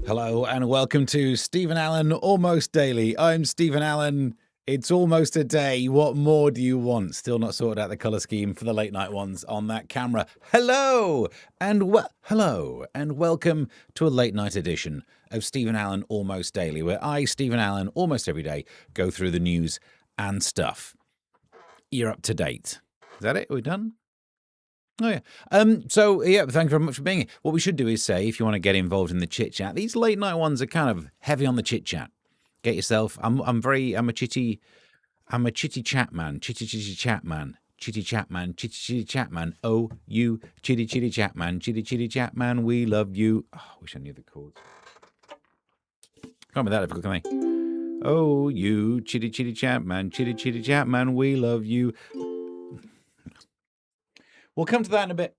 Hello and welcome to Stephen Allen Almost Daily. I'm Stephen Allen. It's almost a day. What more do you want? Still not sorted out the colour scheme for the late night ones on that camera. Hello and welcome to a late night edition of Stephen Allen Almost Daily, where I, Stephen Allen, almost every day go through the news and stuff. You're up to date. Is that it? Are we done? Oh, yeah. Thank you very much for being here. What we should do is say, if you want to get involved in the chit-chat, these late night ones are kind of heavy on the chit-chat. Get yourself, I'm a chitty chat man, chitty chat man, chitty chat man, oh, you chitty chat man, we love you. Oh, I wish I knew the chords. Can't be that difficult, can they? Oh, you chitty chat man, we love you. We'll come to that in a bit.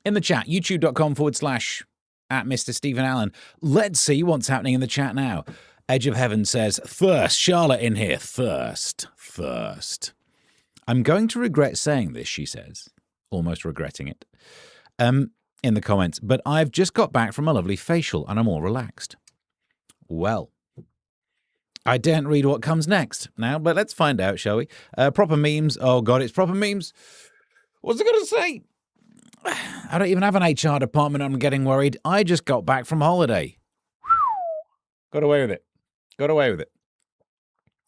In the chat, youtube.com/@Mr. Stephen Allen. Let's see what's happening in the chat now. Edge of Heaven says, thirst, Charlotte in here. Thirst. I'm going to regret saying this, she says, almost regretting it, in the comments, but I've just got back from a lovely facial and I'm all relaxed. Well, I daren't read what comes next now, but let's find out, shall we? Proper memes. Oh, God, it's proper memes. What's it going to say? I don't even have an HR department. I'm getting worried. I just got back from holiday. Got away with it.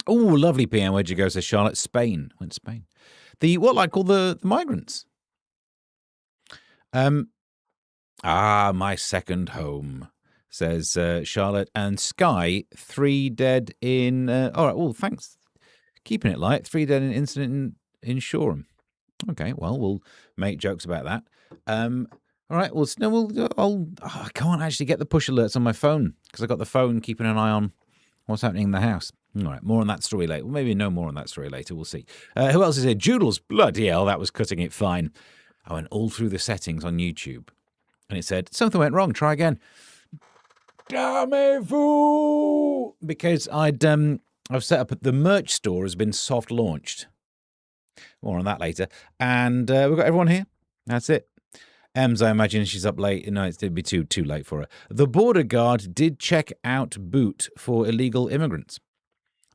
Oh, lovely PM. Where'd you go? Says Charlotte. Spain. Went to Spain. What I call the migrants. My second home, says Charlotte. And Sky, 3 dead in... all right, well, thanks. Keeping it light. 3 dead in incident in Shoreham. Okay, well, we'll make jokes about that. All right, well, I can't actually get the push alerts on my phone because I got the phone keeping an eye on what's happening in the house. All right, more on that story later. Well, maybe no more on that story later. We'll see. Who else is here? Joodles. Bloody hell, that was cutting it fine. I went all through the settings on YouTube, and it said, something went wrong. Try again. Damn it, fool! Because I've set up, the merch store has been soft launched. More on that later. And we've got everyone here. That's it. Ems, I imagine she's up late. No, it'd be too late for her. The border guard did check out boot for illegal immigrants.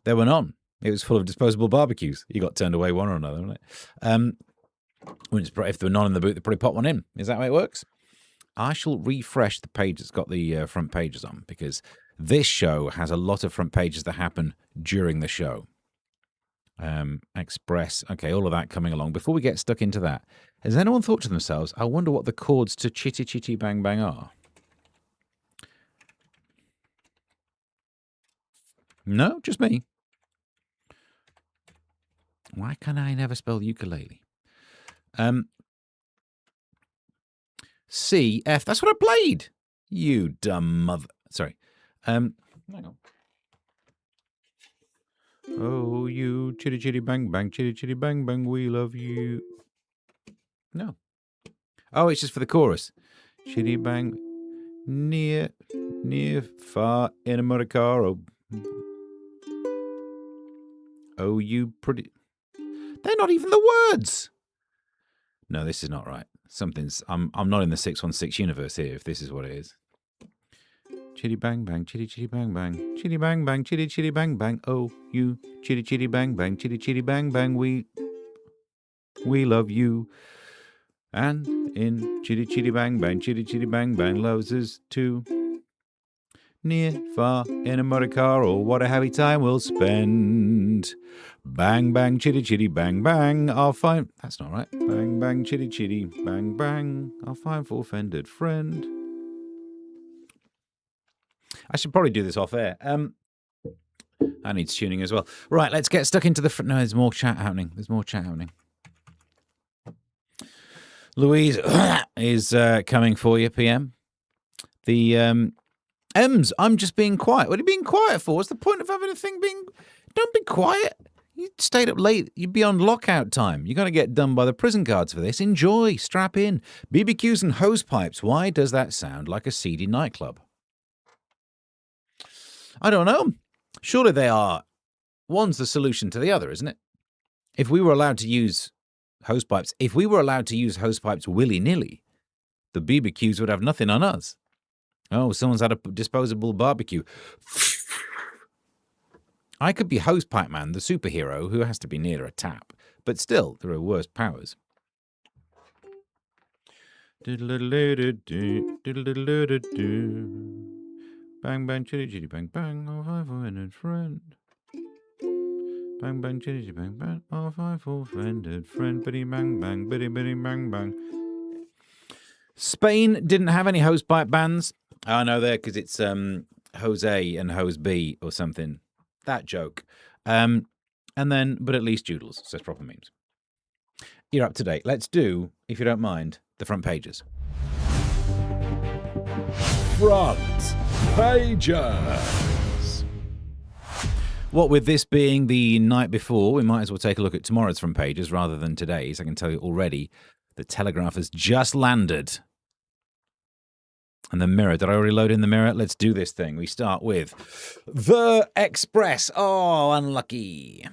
There were none. It was full of disposable barbecues. You got turned away one or another, wasn't it? If there were none in the boot, they probably pop one in. Is that how it works? I shall refresh the page that's got the front pages on, because this show has a lot of front pages that happen during the show. Express, okay, all of that coming along. Before we get stuck into that, has anyone thought to themselves, I wonder what the chords to Chitty Chitty Bang Bang are? No, just me. Why can I never spell ukulele? C, F, that's what I played. You dumb mother. Sorry. Hang on. Oh, you chitty chitty bang bang, we love you. No. Oh, it's just for the chorus. Chitty bang, near, far, in a motor car. Oh, you pretty. They're not even the words. No, this is not right. I'm not in the 616 universe here, if this is what it is. Chitty bang bang, chitty chitty bang bang, chitty bang bang, chitty chitty bang bang. Oh, you chitty chitty bang bang, chitty chitty bang bang. We love you. And in chitty chitty bang bang, loves us too. Near, far, in a motor car, oh, what a happy time we'll spend. Bang bang, chitty chitty bang bang. I'll find. That's not right. Bang bang, chitty chitty bang bang. I'll find for offended friend. I should probably do this off air. I need tuning as well. Right, let's get stuck into the... No, there's more chat happening. Louise is coming for you, PM. The Ems, I'm just being quiet. What are you being quiet for? What's the point of having a thing being... Don't be quiet. You stayed up late. You'd be on lockout time. You're going to get done by the prison guards for this. Enjoy. Strap in. BBQs and hose pipes. Why does that sound like a seedy nightclub? I don't know. Surely they are. One's the solution to the other, isn't it? If we were allowed to use hose pipes, willy-nilly, the BBQs would have nothing on us. Oh, someone's had a disposable barbecue. I could be Hosepipe Man, the superhero who has to be near a tap. But still, there are worse powers. Bang, bang, chitty, chitty, bang, bang, all five for friend and friend. Bang, bang, chitty, chitty, bang, bang, all five for friend and friend. Biddy, bang, bang, biddy, biddy, bang, bang. Spain didn't have any hosepipe bans. I know there because it's Jose and Hose B or something. That joke. And then, but at least Doodles, says proper memes. You're up to date. Let's do, if you don't mind, the front pages. Front pages. What with this being the night before, we might as well take a look at tomorrow's front pages rather than today's. I can tell you already, the Telegraph has just landed. And the Mirror. Did I already load in the Mirror? Let's do this thing. We start with The Express. Oh, unlucky.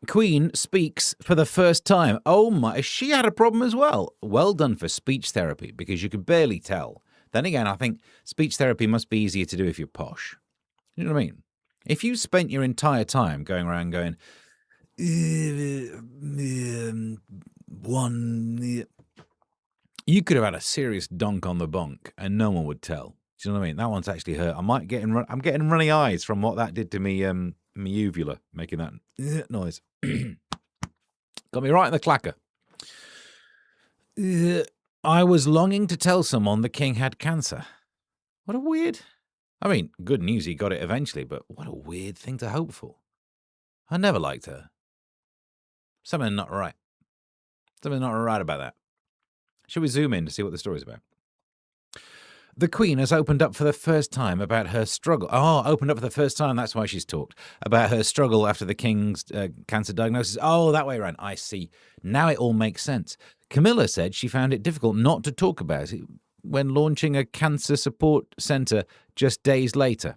Queen speaks for the first time. Oh my, she had a problem as well. Well done for speech therapy, because you could barely tell. Then again, I think speech therapy must be easier to do if you're posh. You know what I mean? If you spent your entire time going around going, you could have had a serious donk on the bonk and no one would tell. Do you know what I mean? That one's actually hurt. I'm getting runny eyes from what that did to me, my uvula, making that noise. Got me right in the clacker. I was longing to tell someone the king had cancer. What a weird... I mean, good news he got it eventually, but what a weird thing to hope for. I never liked her. Something not right. Something not right about that. Should we zoom in to see what the story's about? The Queen has opened up for the first time about her struggle. Oh, opened up for the first time. That's why she's talked about her struggle after the King's cancer diagnosis. Oh, that way around. I see. Now it all makes sense. Camilla said she found it difficult not to talk about it when launching a cancer support centre just days later.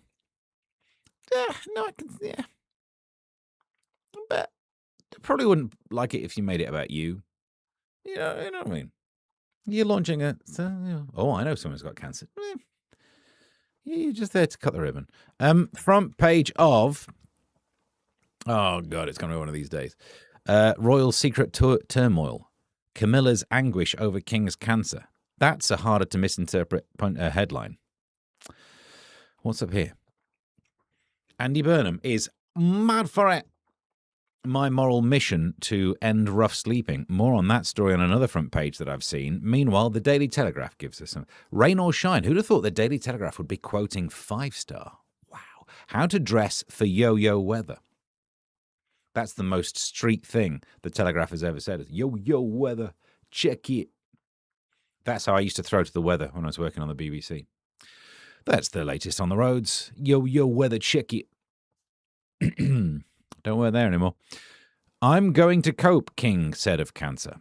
No, I can. Yeah, but I probably wouldn't like it if you made it about you. You know what I mean? You're launching a... Oh, I know someone's got cancer. You're just there to cut the ribbon. Front page of... Oh, God, it's going to be one of these days. Royal secret turmoil. Camilla's anguish over King's cancer. That's a harder to misinterpret headline. What's up here? Andy Burnham is mad for it. My moral mission to end rough sleeping. More on that story on another front page that I've seen. Meanwhile, the Daily Telegraph gives us some rain or shine. Who'd have thought the Daily Telegraph would be quoting 5-star? Wow. How to dress for yo-yo weather. That's the most street thing the Telegraph has ever said. Yo-yo weather. Check it. That's how I used to throw to the weather when I was working on the BBC. That's the latest on the roads. Yo-yo weather. Check it. Don't work there anymore. I'm going to cope, King said of cancer.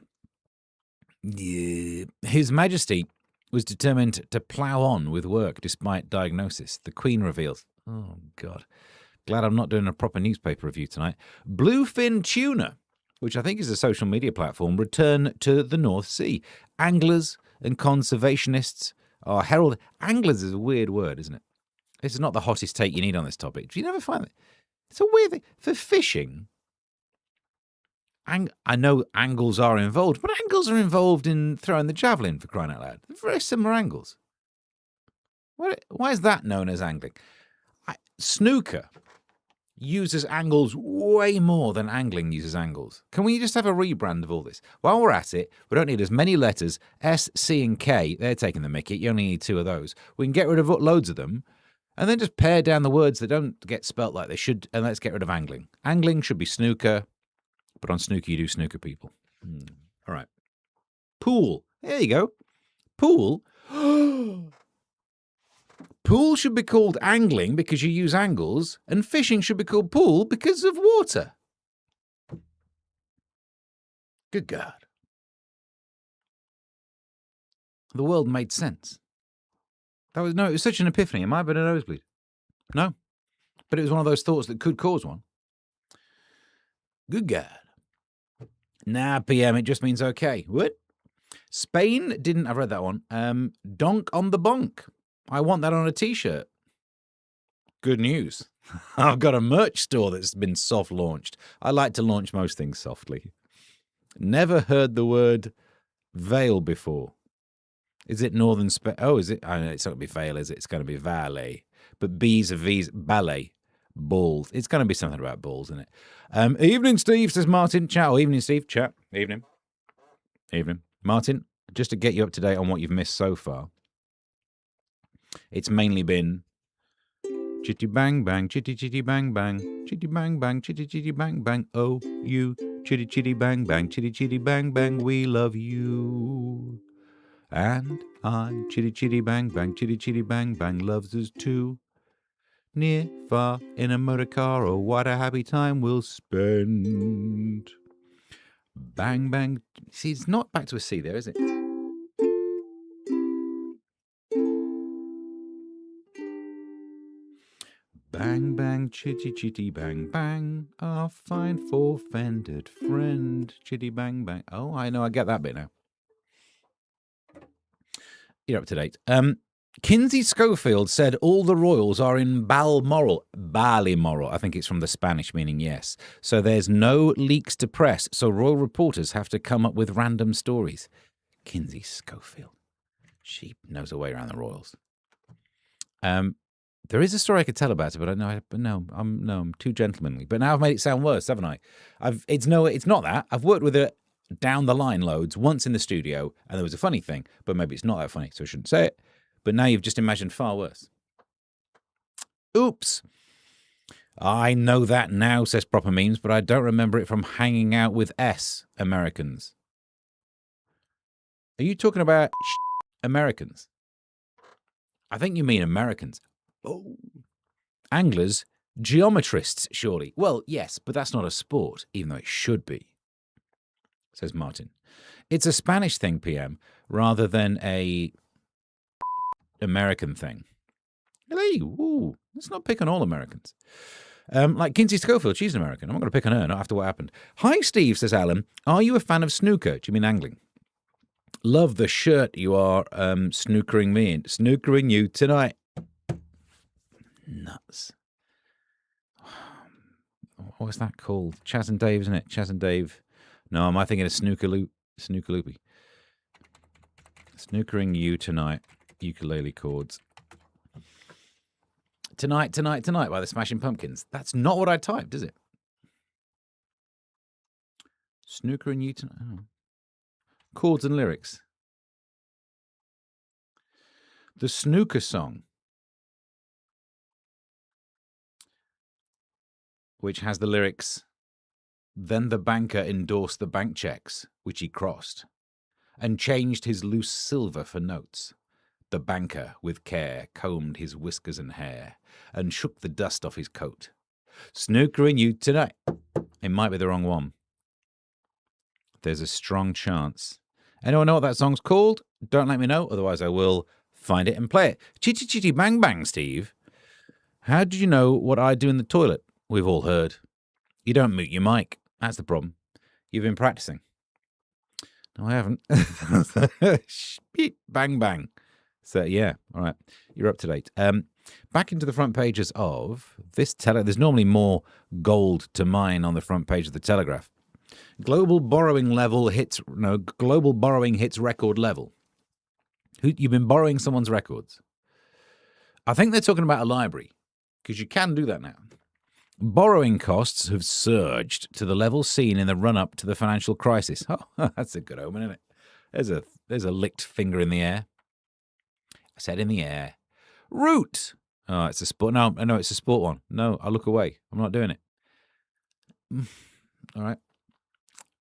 Yeah. His Majesty was determined to plough on with work despite diagnosis. The Queen reveals. Oh, God. Glad I'm not doing a proper newspaper review tonight. Bluefin tuna, which I think is a social media platform, return to the North Sea. Anglers and conservationists are heralded. Anglers is a weird word, isn't it? This is not the hottest take you need on this topic. Do you never find that? It's a weird thing. For fishing, I know angles are involved, but angles are involved in throwing the javelin, for crying out loud. They're very similar angles. Why is that known as angling? Snooker uses angles way more than angling uses angles. Can we just have a rebrand of all this? While we're at it, we don't need as many letters. S, C, and K, they're taking the mickey. You only need 2 of those. We can get rid of loads of them. And then just pare down the words that don't get spelt like they should, and let's get rid of angling. Angling should be snooker, but on snooker you do snooker people. All right. Pool. There you go. Pool. Pool should be called angling because you use angles, and fishing should be called pool because of water. Good God. The world made sense. It was such an epiphany. Am I been a nosebleed? No. But it was one of those thoughts that could cause one. Good God. Nah, PM, it just means okay. What? Spain didn't, I've read that one. Donk on the bonk. I want that on a t-shirt. Good news. I've got a merch store that's been soft launched. I like to launch most things softly. Never heard the word veil before. Is it Northern Spain? Oh, is it? I know it's not going to be veil, is it? It's going to be valet. But B's are V's. Ballet. Balls. It's going to be something about balls, isn't it? Evening, Steve, says Martin. Chat. Oh, evening, Steve. Chat. Evening. Evening. Martin, just to get you up to date on what you've missed so far, it's mainly been chitty bang bang, chitty chitty bang bang, chitty bang bang, chitty chitty bang bang. Oh, you chitty chitty bang bang, chitty chitty bang bang. We love you. And I chitty chitty bang bang, chitty chitty bang bang loves us too. Near, far, in a motor car, oh what a happy time we'll spend. Bang bang. See, it's not back to a C there, is it? Bang bang, chitty chitty bang bang, our fine four-fended friend. Chitty bang bang. Oh, I know, I get that bit now. You're up to date. Kinsey Schofield said all the royals are in Balmoral. I think it's from the Spanish meaning yes. So there's no leaks to press. So royal reporters have to come up with random stories. Kinsey Schofield. She knows her way around the royals. There is a story I could tell about it, but I'm too gentlemanly. But now I've made it sound worse, haven't I? It's not that. I've worked with her down the line loads, once in the studio, and there was a funny thing, but maybe it's not that funny, so I shouldn't say it. But now you've just imagined far worse. Oops. I know that now, says Proper Memes, but I don't remember it from hanging out with Americans. Are you talking about Americans? I think you mean Americans. Oh. Anglers, geometrists, surely. Well, yes, but that's not a sport, even though it should be, says Martin. It's a Spanish thing, PM, rather than a American thing. Hey, ooh, let's not pick on all Americans. Like Kinsey Schofield, she's an American. I'm not going to pick on her, not after what happened. Hi, Steve, says Alan. Are you a fan of snooker? Do you mean angling? Love the shirt you are snookering me in. Snookering you tonight. Nuts. What's that called? Chaz and Dave, isn't it? Chaz and Dave. No, am I thinking of Snooker Loopy? Snookering you tonight. Ukulele chords. Tonight by the Smashing Pumpkins. That's not what I typed, is it? Snookering you tonight. Oh. Chords and lyrics. The Snooker song, which has the lyrics, then the banker endorsed the bank checks, which he crossed, and changed his loose silver for notes. The banker, with care, combed his whiskers and hair, and shook the dust off his coat. Snookering you tonight. It might be the wrong one. There's a strong chance. Anyone know what that song's called? Don't let me know, otherwise I will find it and play it. Chitty chitty bang bang, Steve. How did you know what I do in the toilet? We've all heard. You don't mute your mic. That's the problem. You've been practicing. No, I haven't. Bang bang. So, yeah, all right. You're up to date. Back into the front pages of this there's normally more gold to mine on the front page of the Telegraph. Global borrowing hits record level. You've been borrowing someone's records. I think they're talking about a library, because you can do that now. Borrowing costs have surged to the level seen in the run-up to the financial crisis. Oh, that's a good omen, isn't it? There's a licked finger in the air. I said in the air. Root. Oh, it's a sport. No, I know it's a sport one. No, I'll look away. I'm not doing it. All right.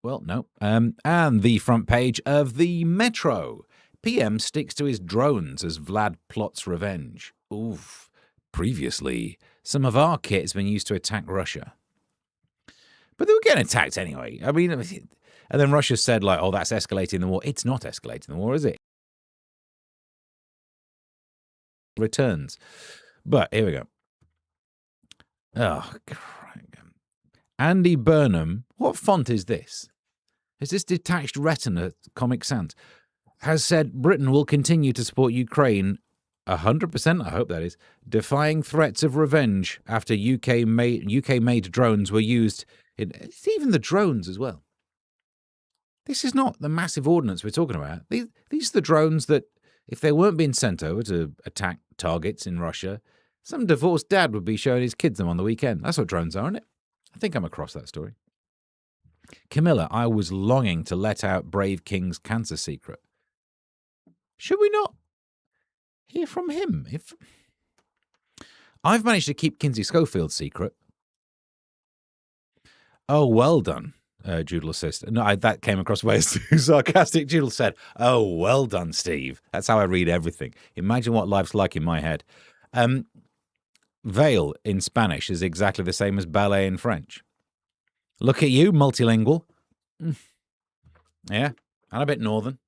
Well, no. And the front page of the Metro. PM sticks to his drones as Vlad plots revenge. Oof. Previously, some of our kit has been used to attack Russia. But they were getting attacked anyway. I mean, and then Russia said, like, oh, that's escalating the war. It's not escalating the war, is it? Returns. But here we go. Oh, crap. Andy Burnham. What font is this? Is this detached retina Comic Sans? Has said Britain will continue to support Ukraine 100%, I hope that is, defying threats of revenge after UK-made drones were used. It's even the drones as well. This is not the massive ordnance we're talking about. These are the drones that, if they weren't being sent over to attack targets in Russia, some divorced dad would be showing his kids them on the weekend. That's what drones are, isn't it? I think I'm across that story. Camilla, I was longing to let out Brave King's cancer secret. Should we not hear from him? If I've managed to keep Kinsey Schofield's secret. Oh, well done, Joodle says. No, that came across way too sarcastic. Joodle said, oh, well done, Steve. That's how I read everything. Imagine what life's like in my head. Veil in Spanish is exactly the same as ballet in French. Look at you, multilingual. Yeah, and a bit northern.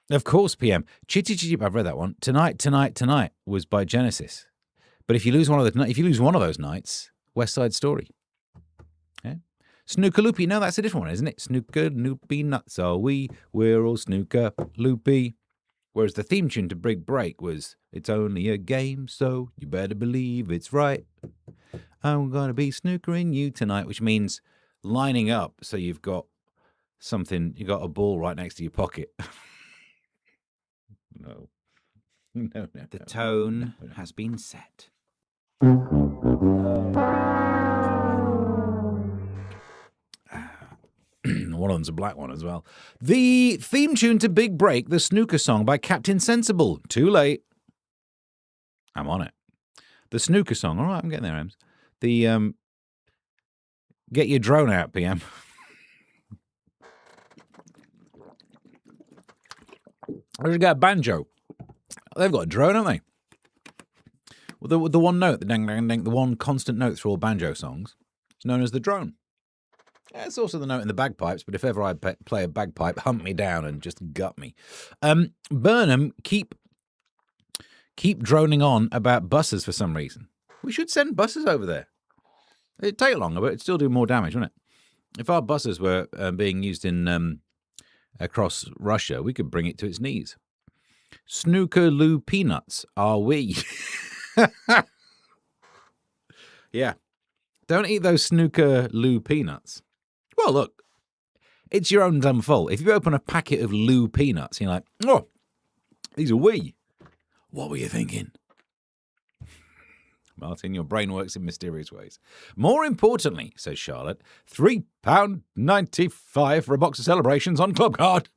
Of course, PM. Chitty Chitty, I've read that one. Tonight was by Genesis. But if you lose one of those nights, West Side Story. Yeah. Snooker Loopy. No, that's a different one, isn't it? Snooker Loopy nuts are we. We're all snooker loopy. Whereas the theme tune to Big Break was, it's only a game, so you better believe it's right. I'm going to be snookering you tonight, which means lining up so you've got something, you got a ball right next to your pocket. No. The tone has been set. One of them's a black one as well. The theme tune to Big Break, the snooker song by Captain Sensible. Too late. I'm on it. The snooker song. All right, I'm getting there, Ems. The, get your drone out, PM. I've got a banjo. They've got a drone, haven't they? Well, the one note, the dang, dang, dang, the one constant note through all banjo songs is known as the drone. Yeah, it's also the note in the bagpipes, but if ever I play a bagpipe, hunt me down and just gut me. Burnham, keep droning on about buses for some reason. We should send buses over there. It'd take longer, but it'd still do more damage, wouldn't it? If our buses were being used in across Russia, we could bring it to its knees. Snooker Lou peanuts are we? Yeah. Don't eat those Snooker Lou peanuts. Well, look, it's your own dumb fault. If you open a packet of Lou peanuts, you're like, oh, these are we. What were you thinking? Martin, your brain works in mysterious ways. More importantly, says Charlotte, £3.95 for a box of celebrations on Club Card.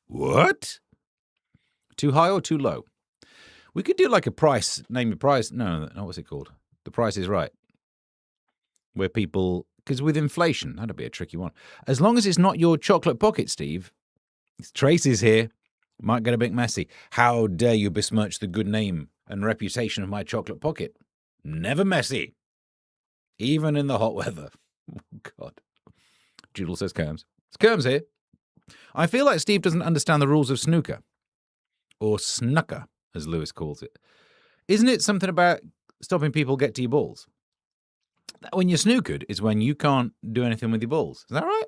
What? Too high or too low? We could do like a price, name your price. No, what's it called? The Price is Right. Where people, because with inflation, that'd be a tricky one. As long as it's not your chocolate pocket, Steve. Tracy's here. Might get a bit messy. How dare you besmirch the good name and reputation of my chocolate pocket? Never messy. Even in the hot weather. Oh, God. Joodle says Kerms. It's Kerms here. I feel like Steve doesn't understand the rules of snooker. Or snooker, as Lewis calls it. Isn't it something about stopping people get to your balls? When you're snookered is when you can't do anything with your balls. Is that right?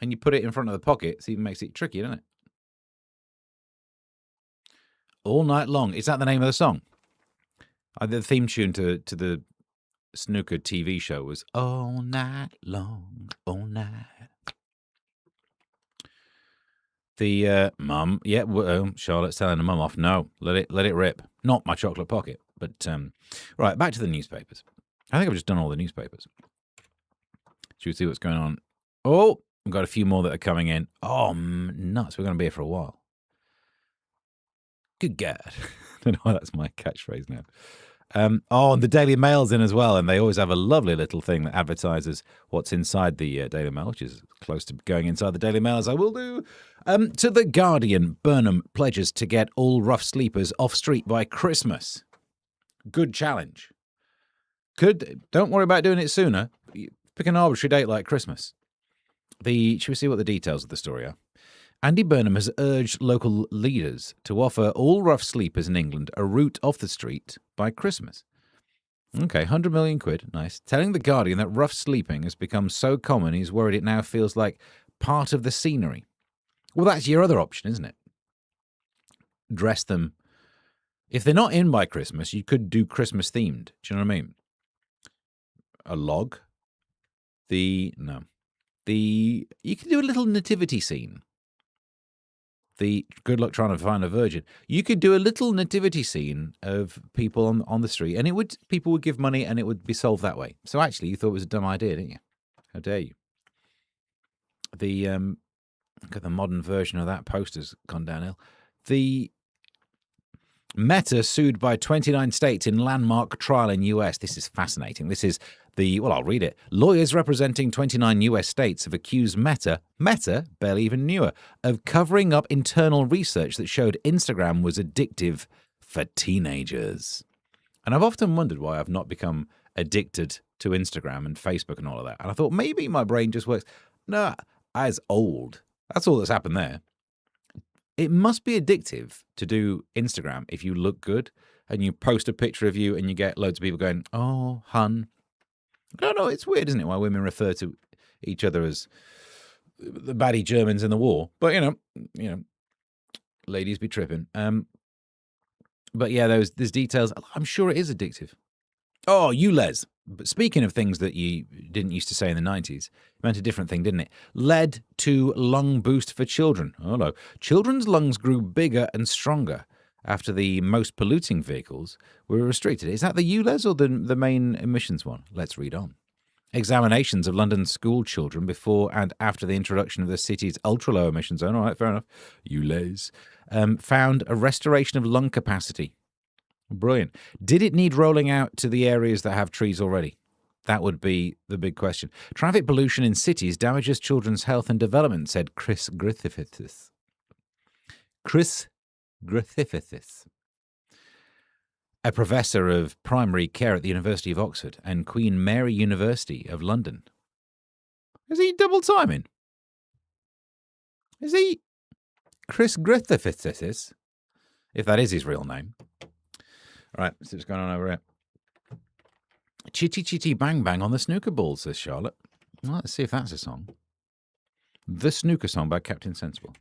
And you put it in front of the pocket, so it makes it tricky, doesn't it? All Night Long. Is that the name of the song? The theme tune to the snooker TV show was All Night Long, All Night. The mum, yeah, Charlotte's telling the mum off. No, let it rip. Not my chocolate pocket. But right, back to the newspapers. I think I've just done all the newspapers. Should we see what's going on? Oh, we've got a few more that are coming in. Oh, nuts. We're going to be here for a while. Good God. don't know why that's my catchphrase now. And the Daily Mail's in as well, and they always have a lovely little thing that advertises what's inside the Daily Mail, which is close to going inside the Daily Mail, as I will do. To The Guardian, Burnham pledges to get all rough sleepers off street by Christmas. Good challenge. Don't worry about doing it sooner. Pick an arbitrary date like Christmas. Should we see what the details of the story are? Andy Burnham has urged local leaders to offer all rough sleepers in England a route off the street by Christmas. Okay, 100 million quid, nice. Telling The Guardian that rough sleeping has become so common he's worried it now feels like part of the scenery. Well, that's your other option, isn't it? Dress them. If they're not in by Christmas, you could do Christmas themed. Do you know what I mean? A log. You can do a little nativity scene. Good luck trying to find a virgin. You could do a little nativity scene of people on the street, and people would give money, and it would be solved that way. So actually, you thought it was a dumb idea, didn't you? How dare you? The modern version of that poster's gone downhill. The Meta sued by 29 states in landmark trial in US. This is fascinating. This is I'll read it. Lawyers representing 29 US states have accused Meta, barely even newer, of covering up internal research that showed Instagram was addictive for teenagers. And I've often wondered why I've not become addicted to Instagram and Facebook and all of that. And I thought maybe my brain just works. No, I was old. That's all that's happened there. It must be addictive to do Instagram if you look good and you post a picture of you and you get loads of people going, "Oh, hun." No, it's weird, isn't it, why women refer to each other as the baddie Germans in the war. But, you know, ladies be tripping. But yeah, there's details. I'm sure it is addictive. Oh, you Les. But speaking of things that you didn't used to say in the 90s, it meant a different thing, didn't it? Led to lung boost for children. Oh, no. Children's lungs grew bigger and stronger after the most polluting vehicles were restricted. Is that the ULEZ or the main emissions one? Let's read on. Examinations of London's school children before and after the introduction of the city's ultra-low emission zone, all right, fair enough, ULEZ, found a restoration of lung capacity. Brilliant. Did it need rolling out to the areas that have trees already? That would be the big question. Traffic pollution in cities damages children's health and development, said Chris Griffiths. A professor of primary care at the University of Oxford and Queen Mary University of London. Is he double timing? Is he Chris Griffiths? If that is his real name. All right, see what's going on over here. Chitty chitty bang bang on the snooker ball, says Charlotte. Well, let's see if that's a song. The Snooker Song by Captain Sensible.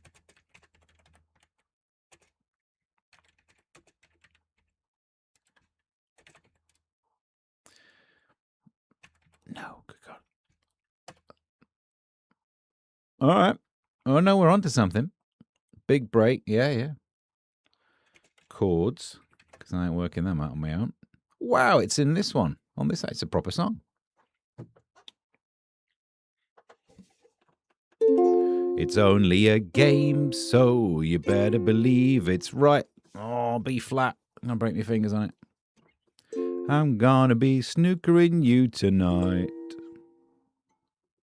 No, good God. All right. Oh, no, we're on to something. Big break. Yeah. Chords, because I ain't working them out on my own. Wow, it's in this one. On this, it's a proper song. It's only a game, so you better believe it's right. Oh, B flat. I'm going to break my fingers on it. I'm gonna be snookering you tonight.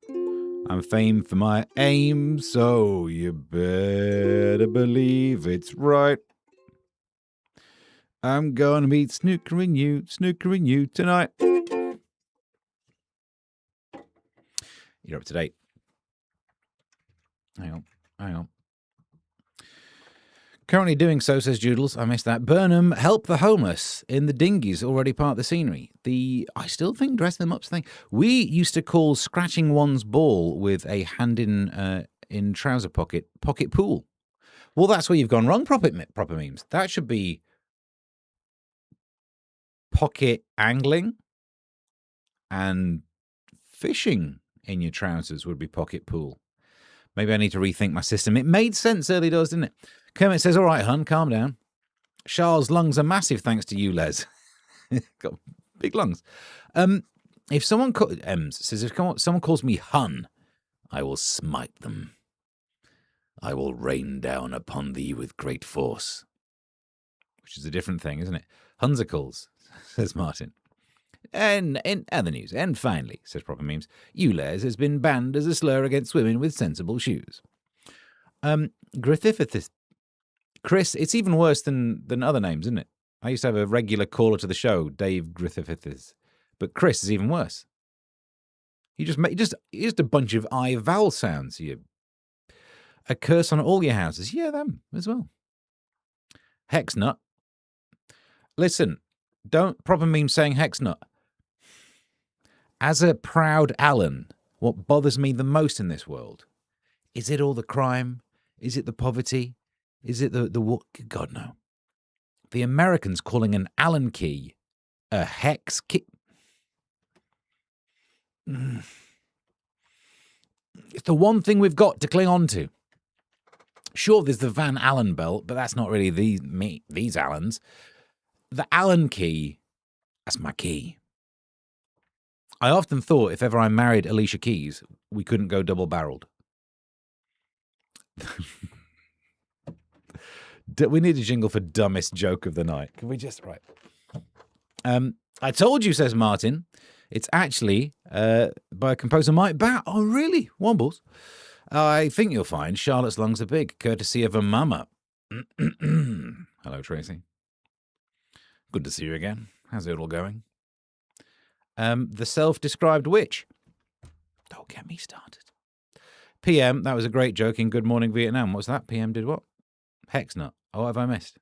I'm famed for my aim, so you better believe it's right. I'm gonna be snookering you tonight. You're up to date. Hang on. Currently doing so, says Joodles. I missed that. Burnham, help the homeless in the dinghies, already part of the scenery. I still think dress them up's the thing. We used to call scratching one's ball with a hand in trouser pocket pool. Well, that's where you've gone wrong, proper memes. That should be pocket angling, and fishing in your trousers would be pocket pool. Maybe I need to rethink my system. It made sense early doors, didn't it? Kermit says, all right, hun, calm down. Charles' lungs are massive thanks to you, Les. Got big lungs. If someone someone calls me hun, I will smite them. I will rain down upon thee with great force. which is a different thing, isn't it? Hunsicles, says Martin. And in other news, and finally, says Proper Memes, Ulez has been banned as a slur against women with sensible shoes. Griffithus. Chris, it's even worse than other names, isn't it? I used to have a regular caller to the show, Dave Griffithus, but Chris is even worse. You just a bunch of I vowel sounds. A curse on all your houses. Yeah, them as well. Hex nut. Listen, don't Proper Meme saying hex nut. As a proud Alan, what bothers me the most in this world, is it all the crime? Is it the poverty? Is it the what? God, no. The Americans calling an Allen key a hex key. It's the one thing we've got to cling on to. Sure, there's the Van Allen belt, but that's not really these Allens. The Allen key, that's my key. I often thought if ever I married Alicia Keys, we couldn't go double-barreled. We need a jingle for dumbest joke of the night. Can we just... Right. I told you, says Martin. It's actually by composer Mike Batt. Oh, really? Wombles. I think you'll find Charlotte's lungs are big, courtesy of her mama. Hello, Tracy. Good to see you again. How's it all going? The self-described witch. Don't get me started. PM, that was a great joke in Good Morning Vietnam. What's that? PM did what? Hex nut. Oh, what have I missed?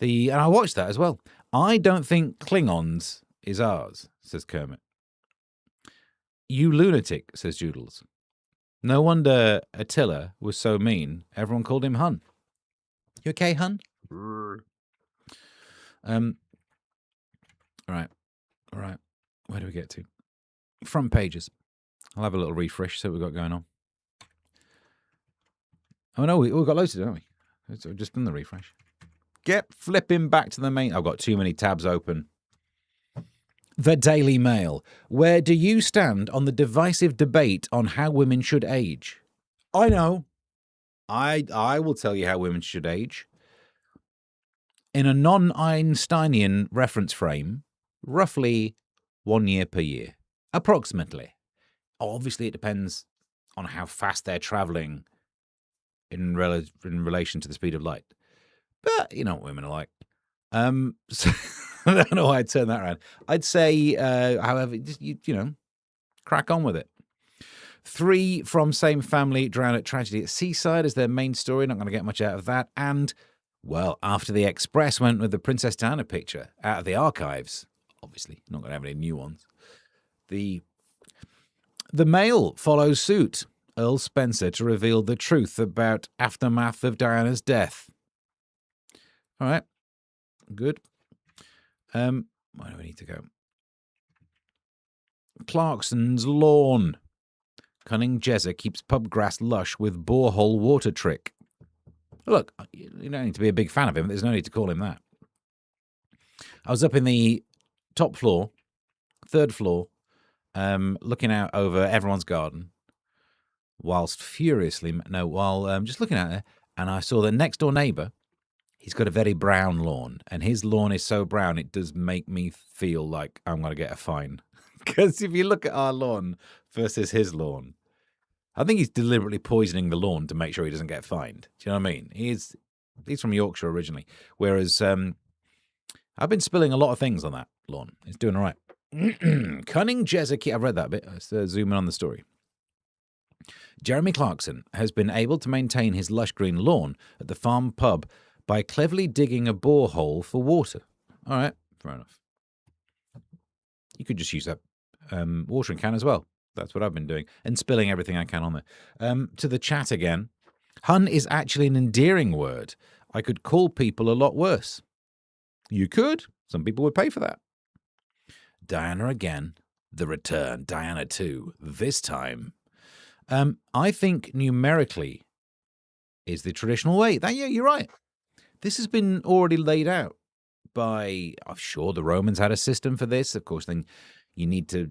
And I watched that as well. I don't think Klingons is ours, says Kermit. You lunatic, says Joodles. No wonder Attila was so mean. Everyone called him Hun. You okay, Hun? All right. Where do we get to? Front pages. I'll have a little refresh, see what we've got going on. Oh, no, we've got loads to do, haven't we? It's just done the refresh. Get flipping back to the main... I've got too many tabs open. The Daily Mail. Where do you stand on the divisive debate on how women should age? I know. I will tell you how women should age. In a non-Einsteinian reference frame, roughly 1 year per year. Approximately. Obviously, it depends on how fast they're traveling in relation to the speed of light. But you know what women are like. So I don't know why I'd turn that around. I'd say, however, just, you know, crack on with it. 3 from same family drown at tragedy at seaside is their main story. Not going to get much out of that. And, well, after the Express went with the Princess Diana picture out of the archives, obviously, not going to have any new ones. The Mail follows suit. Earl Spencer to reveal the truth about aftermath of Diana's death. All right. Good. Where do we need to go? Clarkson's lawn. Cunning Jezza keeps pub grass lush with borehole water trick. Look, you don't need to be a big fan of him. There's no need to call him that. I was up in the top floor, 3rd floor, looking out over everyone's garden, while just looking out there, and I saw the next door neighbour. He's got a very brown lawn, and his lawn is so brown it does make me feel like I'm going to get a fine. Because if you look at our lawn versus his lawn, I think he's deliberately poisoning the lawn to make sure he doesn't get fined. Do you know what I mean? He's from Yorkshire originally, whereas I've been spilling a lot of things on that lawn. It's doing all right. Cunning Jezza, I've read that bit. Let's zoom in on the story. Jeremy Clarkson has been able to maintain his lush green lawn at the farm pub by cleverly digging a borehole for water. All right, fair enough. You could just use that watering can as well. That's what I've been doing. And spilling everything I can on there. To the chat again. Hun is actually an endearing word. I could call people a lot worse. You could. Some people would pay for that. Diana again. The return. Diana 2. This time. I think numerically is the traditional way. Yeah, you're right. This has been already laid out by, I'm sure the Romans had a system for this. Of course, then you need to,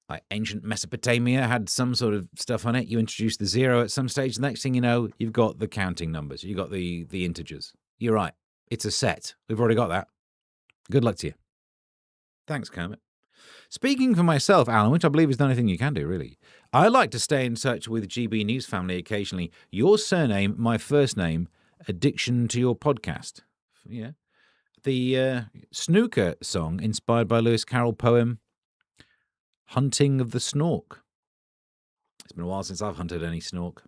like ancient Mesopotamia had some sort of stuff on it. You introduce the 0 at some stage. The next thing you know, you've got the counting numbers. You've got the integers. You're right. It's a set. We've already got that. Good luck to you. Thanks, Kermit. Speaking for myself, Alan, which I believe is the only thing you can do, really, I like to stay in touch with GB News family occasionally. Your surname, my first name, addiction to your podcast. Yeah. The snooker song inspired by Lewis Carroll poem, Hunting of the Snork. It's been a while since I've hunted any snork.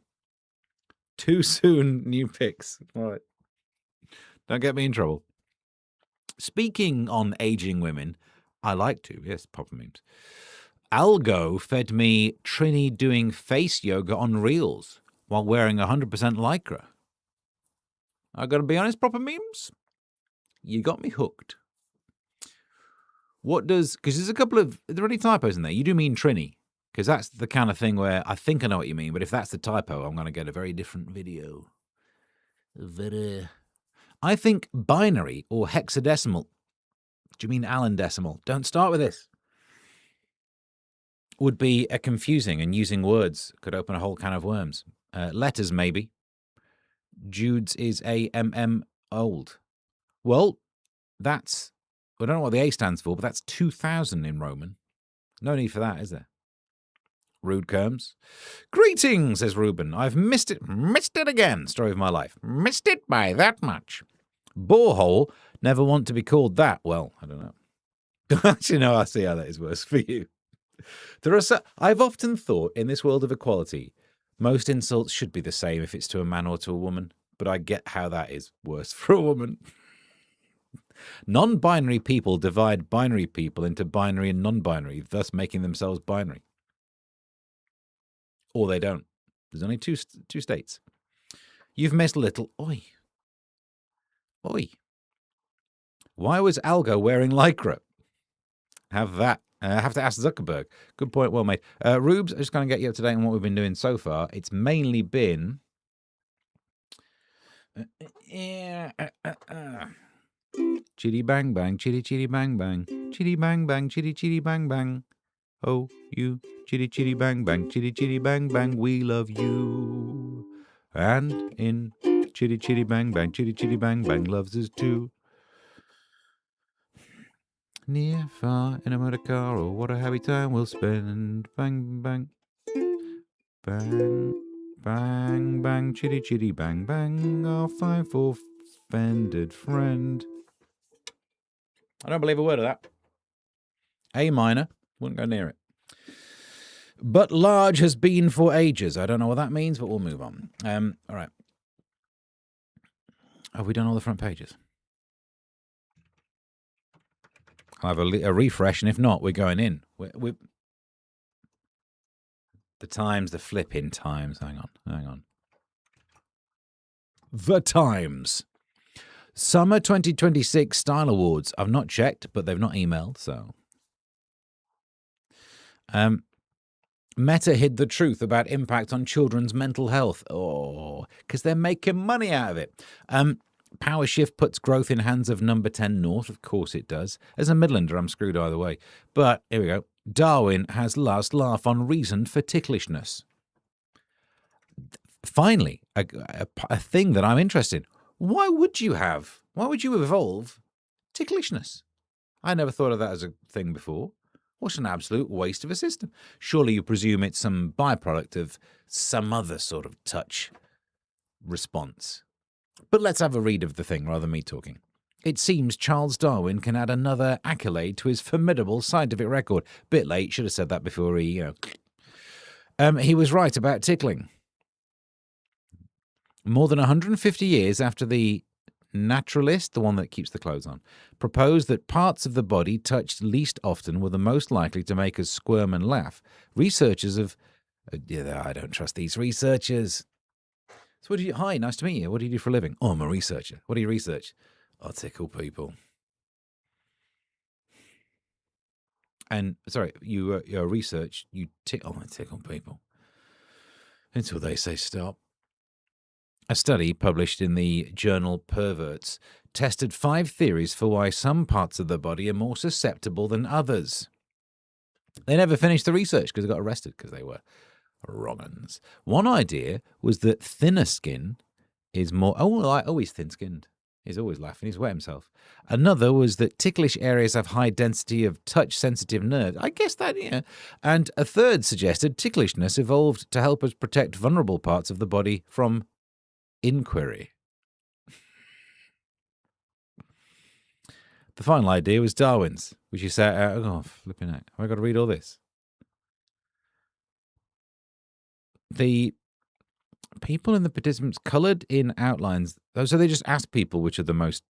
Too soon, new pics. All right. Don't get me in trouble. Speaking on aging women, I like to, yes, proper memes. Algo fed me Trini doing face yoga on Reels while wearing 100% Lycra. I got to be honest, proper memes, you got me hooked. What does, because there's a couple of, are there any typos in there? You do mean Trini, because that's the kind of thing where I think I know what you mean, but if that's the typo, I'm going to get a very different video. I think binary or hexadecimal. Do you mean Allen decimal? Don't start with this. Would be a confusing, and using words could open a whole can of worms. Letters, maybe. Jude's is AMM old. Well, that's, I don't know what the A stands for, but that's 2000 in Roman. No need for that, is there? Rude Kerms. Greetings, says Ruben. I've missed it again. Story of my life. Missed it by that much. Borehole. Never want to be called that. Well, I don't know. Actually, no, I see how that is worse for you. I've often thought in this world of equality, most insults should be the same if it's to a man or to a woman, but I get how that is worse for a woman. Non-binary people divide binary people into binary and non-binary, thus making themselves binary. Or they don't. There's only two states. You've missed a little. Oi. Oi. Why was Algo wearing Lycra? Have that. Have to ask Zuckerberg. Good point, well made. Rubes, I'm just going to get you up to date on what we've been doing so far. It's mainly been... Chitty bang bang, chitty chitty bang bang. Chitty bang bang, chitty chitty bang bang. Oh, you chitty chitty bang bang, chitty chitty bang bang, we love you. And in chitty chitty bang bang, chitty chitty bang bang loves us too. Near, far, in a motor car, or what a happy time we'll spend. Bang, bang. Bang, bang, bang, chitty, chitty, bang, bang. Our fine offended friend. I don't believe a word of that. A minor. Wouldn't go near it. But large has been for ages. I don't know what that means, but we'll move on. All right. Have we done all the front pages? I'll have a refresh, and if not, we're going in. We're the Times, the flipping Times. Hang on. The Times. Summer 2026 Style Awards. I've not checked, but they've not emailed, so. Meta hid the truth about impact on children's mental health. Oh, because they're making money out of it. Power shift puts growth in hands of number 10 North. Of course it does. As a Midlander, I'm screwed either way. But here we go. Darwin has last laugh on reason for ticklishness. Finally, a thing that I'm interested in. Why would you evolve ticklishness? I never thought of that as a thing before. What an absolute waste of a system. Surely you presume it's some byproduct of some other sort of touch response. But let's have a read of the thing rather than me talking. It seems Charles Darwin can add another accolade to his formidable scientific record. Bit late, should have said that before he was right about tickling. More than 150 years after the naturalist, the one that keeps the clothes on, proposed that parts of the body touched least often were the most likely to make us squirm and laugh, researchers have... I don't trust these researchers. So hi, nice to meet you. What do you do for a living? Oh, I'm a researcher. What do you research? I tickle people. And, sorry, you're research, I tickle people. Until they say stop. A study published in the journal Perverts tested 5 theories for why some parts of the body are more susceptible than others. They never finished the research because they got arrested because they were wrong uns. One idea was that thinner skin is more... Oh, I always thin-skinned. He's always laughing. He's wet himself. Another was that ticklish areas have high density of touch-sensitive nerves. I guess that, yeah. And a third suggested ticklishness evolved to help us protect vulnerable parts of the body from inquiry. The final idea was Darwin's, which he set out. Oh, flipping out. Have I got to read all this? The people and the participants coloured in outlines. So they just asked people which are the most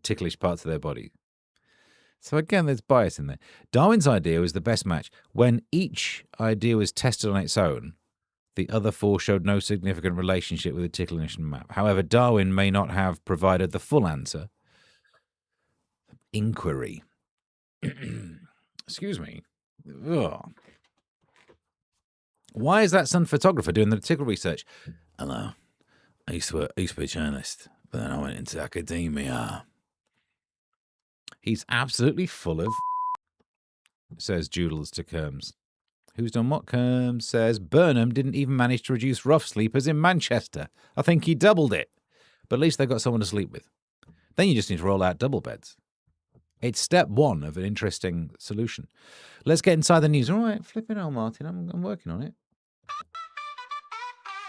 ticklish parts of their body. So again, there's bias in there. Darwin's idea was the best match. When each idea was tested on its own, the other four showed no significant relationship with the ticklish map. However, Darwin may not have provided the full answer. Inquiry. Excuse me. Ugh. Why is that son photographer doing the tickle research? Hello. I used to be a journalist, but then I went into academia. He's absolutely full of, says Joodles to Kerms. Who's done what? Kerms says Burnham didn't even manage to reduce rough sleepers in Manchester. I think he doubled it. But at least they've got someone to sleep with. Then you just need to roll out double beds. It's step one of an interesting solution. Let's get inside the news. All right, flipping out, Martin. I'm working on it.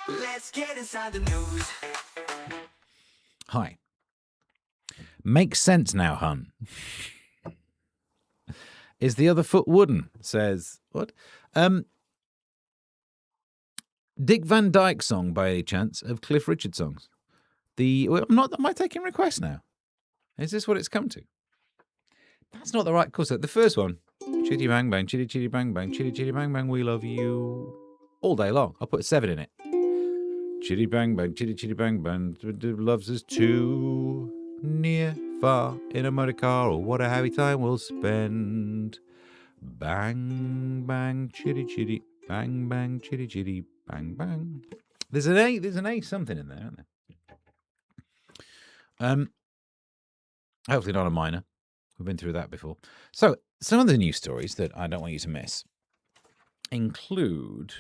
Let's get inside the news. Hi. Makes sense now, hun. Is the other foot wooden? Says, what? Dick Van Dyke song, by any chance, of Cliff Richard songs? Am I taking requests now? Is this what it's come to? That's not the right course. The first one, chitty bang bang, chitty chitty bang bang, chitty chitty bang bang, we love you. All day long. I'll put a 7 in it. Chitty bang bang, chitty chitty bang bang, loves us too. Near, far, in a motor car, or what a happy time we'll spend. Bang bang, chitty chitty, bang bang, chitty chitty, bang bang. There's an A something in there, isn't there? Hopefully not a minor. We've been through that before. So, some of the news stories that I don't want you to miss include...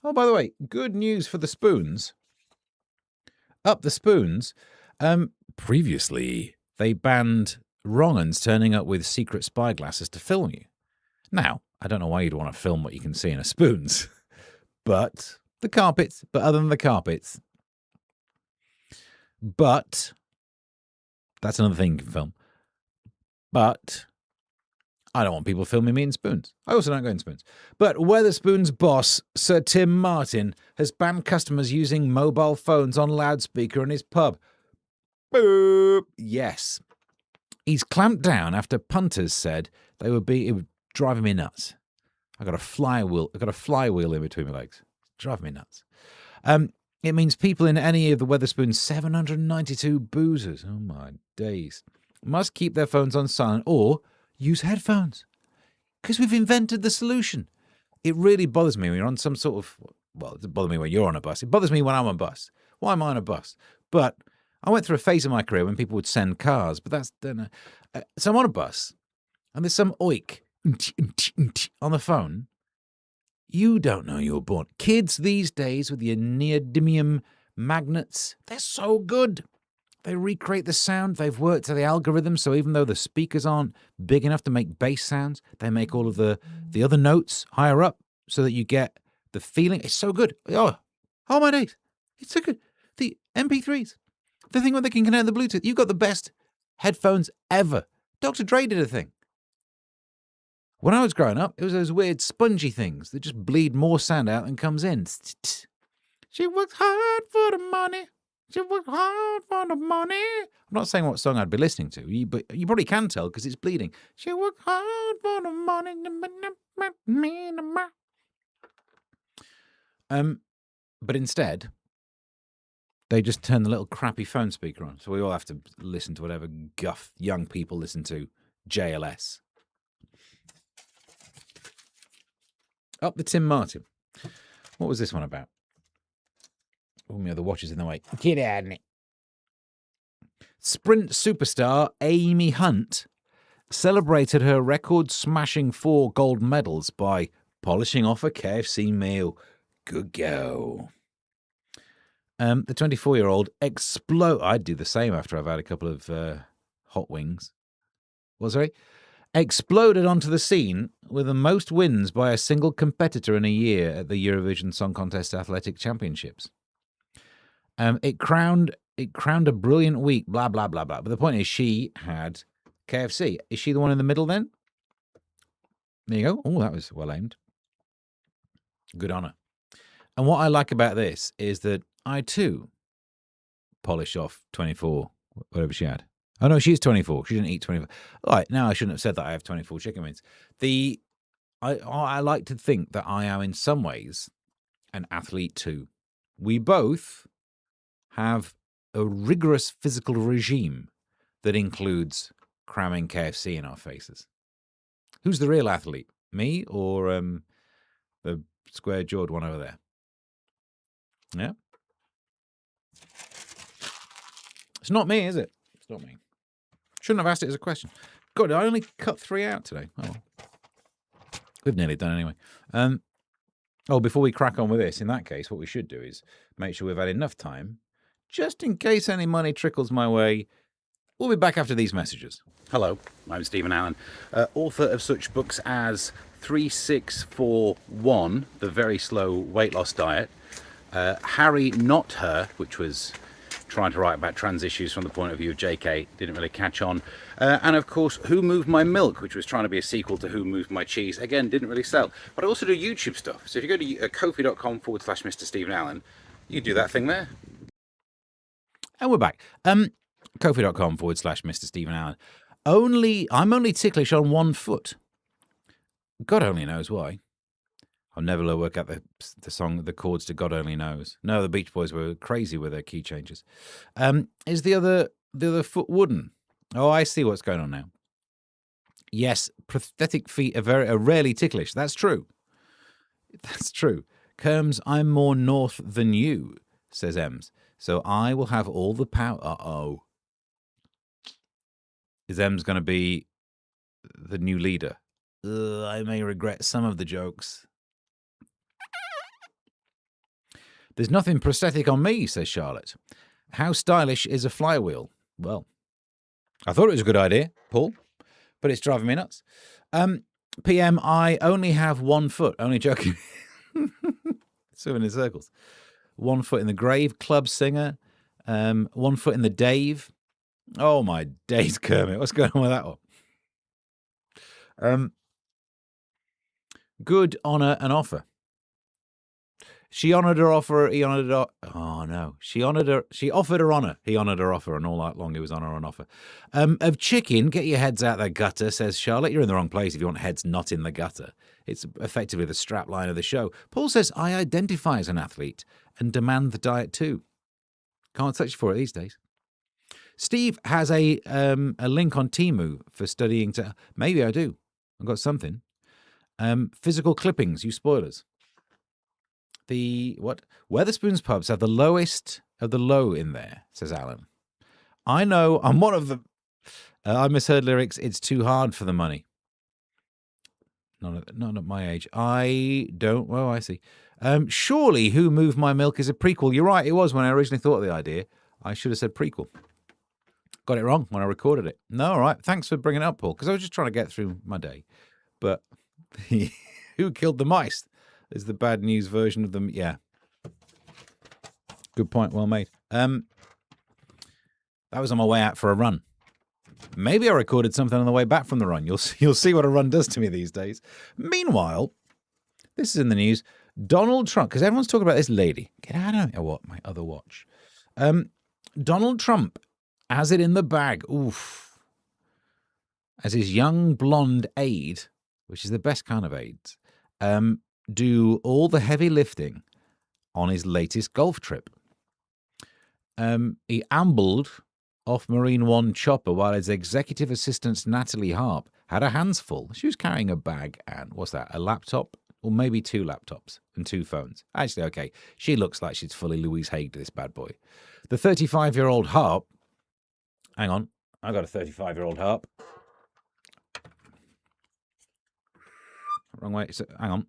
Oh, by the way, good news for the spoons. Up the spoons. Previously, they banned wrong-uns turning up with secret spyglasses to film you. Now, I don't know why you'd want to film what you can see in a spoons. But other than the carpets. But, that's another thing you can film. But I don't want people filming me in spoons. I also don't go in spoons. But Wetherspoon's boss, Sir Tim Martin, has banned customers using mobile phones on loudspeaker in his pub. Boop. Yes. He's clamped down after punters said it would drive me nuts. I got a flywheel in between my legs. Drive me nuts. It means people in any of the Wetherspoon's 792 boozers, oh my days, must keep their phones on silent or use headphones. Because we've invented the solution. It really bothers me when you're on some sort of... Well, it doesn't bother me when you're on a bus. It bothers me when I'm on a bus. Why am I on a bus? But I went through a phase of my career when people would send cars, but that's... So I'm on a bus, and there's some oik on the phone. You don't know you were born. Kids these days with your neodymium magnets, they're so good. They recreate the sound. They've worked to the algorithm, so even though the speakers aren't big enough to make bass sounds, they make all of the other notes higher up so that you get the feeling. It's so good. Oh my days. It's so good. The MP3s, the thing where they can connect the Bluetooth. You've got the best headphones ever. Dr. Dre did a thing. When I was growing up, it was those weird spongy things that just bleed more sound out than comes in. She works hard for the money. She worked hard for the money. I'm not saying what song I'd be listening to, but you probably can tell because it's bleeding. She worked hard for the money. But instead, they just turn the little crappy phone speaker on. So we all have to listen to whatever guff young people listen to. JLS. Up the Tim Martin. What was this one about? Oh, my other watch is in the way. Get out of it. Sprint superstar Amy Hunt celebrated her record-smashing 4 gold medals by polishing off a KFC meal. Good go. The 24-year-old explode. I'd do the same after I've had a couple of hot wings. Well, sorry. Exploded onto the scene with the most wins by a single competitor in a year at the Eurovision Song Contest Athletic Championships. It crowned a brilliant week, blah, blah, blah, blah. But the point is she had KFC. Is she the one in the middle then? There you go. Oh, that was well aimed. Good on her. And what I like about this is that I, too, polish off 24, whatever she had. Oh, no, she's 24. She didn't eat 24. All right, now I shouldn't have said that I have 24 chicken wings. I like to think that I am, in some ways, an athlete, too. We both have a rigorous physical regime that includes cramming KFC in our faces. Who's the real athlete? Me or the square-jawed one over there? Yeah. It's not me, is it? It's not me. Shouldn't have asked it as a question. God, I only cut 3 out today. Oh, well. We've nearly done anyway. Before we crack on with this, in that case, what we should do is make sure we've had enough time, just in case any money trickles my way. We'll be back after these messages. Hello, I'm Stephen Allen, author of such books as 3641, The Very Slow Weight Loss Diet, Harry Not Her, which was trying to write about trans issues from the point of view of JK, didn't really catch on, and of course Who Moved My Milk, which was trying to be a sequel to Who Moved My Cheese, again didn't really sell. But I also do YouTube stuff, so if you go to ko-fi.com/Mr. Stephen Allen, you do that thing there. And we're back. ko-fi.com/Mr. Stephen Allen. I'm only ticklish on one foot. God only knows why. I'll never work out the chords to God Only Knows. No, the Beach Boys were crazy with their key changes. Is the other foot wooden? Oh, I see what's going on now. Yes, prosthetic feet are rarely ticklish. That's true. That's true. Kerms, I'm more north than you, says Ems. So I will have all the power. Uh-oh. Is Ems going to be the new leader? I may regret some of the jokes. There's nothing prosthetic on me, says Charlotte. How stylish is a flywheel? Well, I thought it was a good idea, Paul, but it's driving me nuts. PM, I only have 1 foot. Only joking. Swimming in circles. 1 foot in the grave, club singer. 1 foot in the Dave. Oh, my days, Kermit. What's going on with that one? Good honour and offer. She honoured her offer. He honoured her. Oh no! She offered her honour. He honoured her offer, and all night long it was honour and offer. Of chicken, get your heads out the gutter, says Charlotte. You're in the wrong place if you want heads not in the gutter. It's effectively the strap line of the show. Paul says, I identify as an athlete and demand the diet too. Can't touch you for it these days. Steve has a link on Temu for studying to. Maybe I do. I've got something. Physical clippings. You spoilers. Weatherspoons pubs have the lowest of the low in there, says Alan. I know, I'm one of them. I misheard lyrics. It's too hard for the money. Not at my age. I don't. Well, I see. Surely Who Moved My Milk is a prequel. You're right. It was when I originally thought of the idea. I should have said prequel. Got it wrong when I recorded it. No, all right. Thanks for bringing it up, Paul, because I was just trying to get through my day. But Who Killed the Mice is the bad news version of them. Yeah. Good point. Well made. That was on my way out for a run. Maybe I recorded something on the way back from the run. You'll see what a run does to me these days. Meanwhile, this is in the news. Donald Trump, because everyone's talking about this lady. Get out of what? My other watch. Donald Trump has it in the bag. Oof. As his young blonde aide, which is the best kind of aides, do all the heavy lifting on his latest golf trip. He ambled off Marine One chopper while his executive assistant Natalie Harp had her hands full. She was carrying a bag and, what's that, a laptop? Or maybe 2 laptops and 2 phones. Actually, okay, she looks like she's fully Louise Haig to this bad boy. The 35-year-old Harp, hang on, I got a 35-year-old Harp. Wrong way, so, hang on.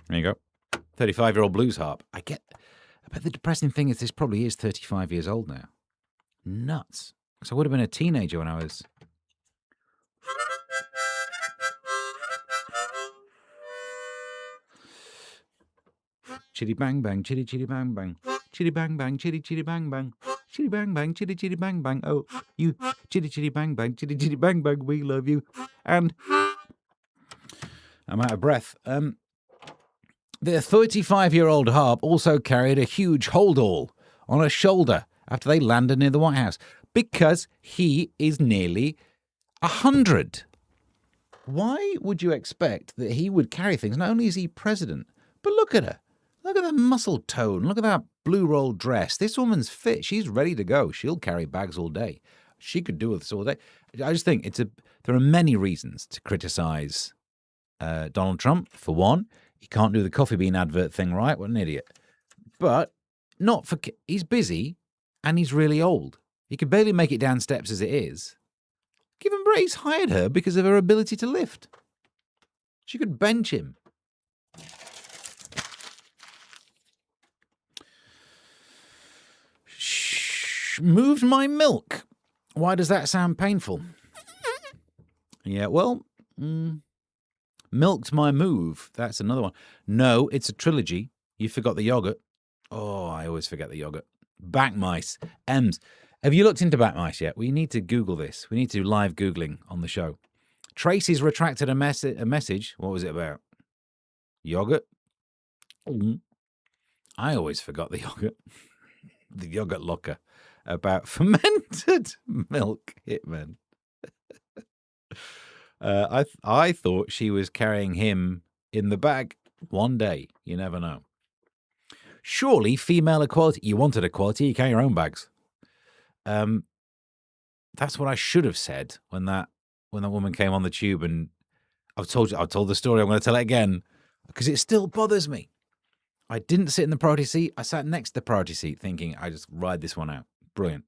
There you go. 35-year-old blues harp. But the depressing thing is this probably is 35 years old now. Nuts. Because I would have been a teenager when I was... Chitty bang bang, chitty chitty bang bang. Chitty bang bang, chitty chitty bang bang. Chitty bang bang, chitty chitty bang bang. Oh, you chitty chitty bang bang, chitty chitty bang bang. We love you. And I'm out of breath. The 35-year-old harp also carried a huge holdall on her shoulder after they landed near the White House because he is nearly 100. Why would you expect that he would carry things? Not only is he president, but look at her. Look at the muscle tone. Look at that blue roll dress. This woman's fit. She's ready to go. She'll carry bags all day. She could do this all day. I just think there are many reasons to criticize Donald Trump. For one, he can't do the coffee bean advert thing right. What an idiot. But he's busy and he's really old. He could barely make it down steps as it is. Give him a break. He's hired her because of her ability to lift. She could bench him. Moved my milk. Why does that sound painful? Yeah, well, milked my move. That's another one. No, it's a trilogy. You forgot the yogurt. Oh, I always forget the yogurt. Backmice. M's. Have you looked into backmice yet? We need to Google this. We need to do live Googling on the show. Tracy's retracted a message. What was it about? Yogurt? I always forgot the yogurt. The yogurt locker. About fermented milk hitmen. I thought she was carrying him in the bag. One day, you never know. Surely female equality. You wanted equality, you carry your own bags. That's what I should have said when that woman came on the tube, and I've told the story. I'm going to tell it again because it still bothers me. I didn't sit in the priority seat. I sat next to the priority seat thinking I just ride this one out. Brilliant.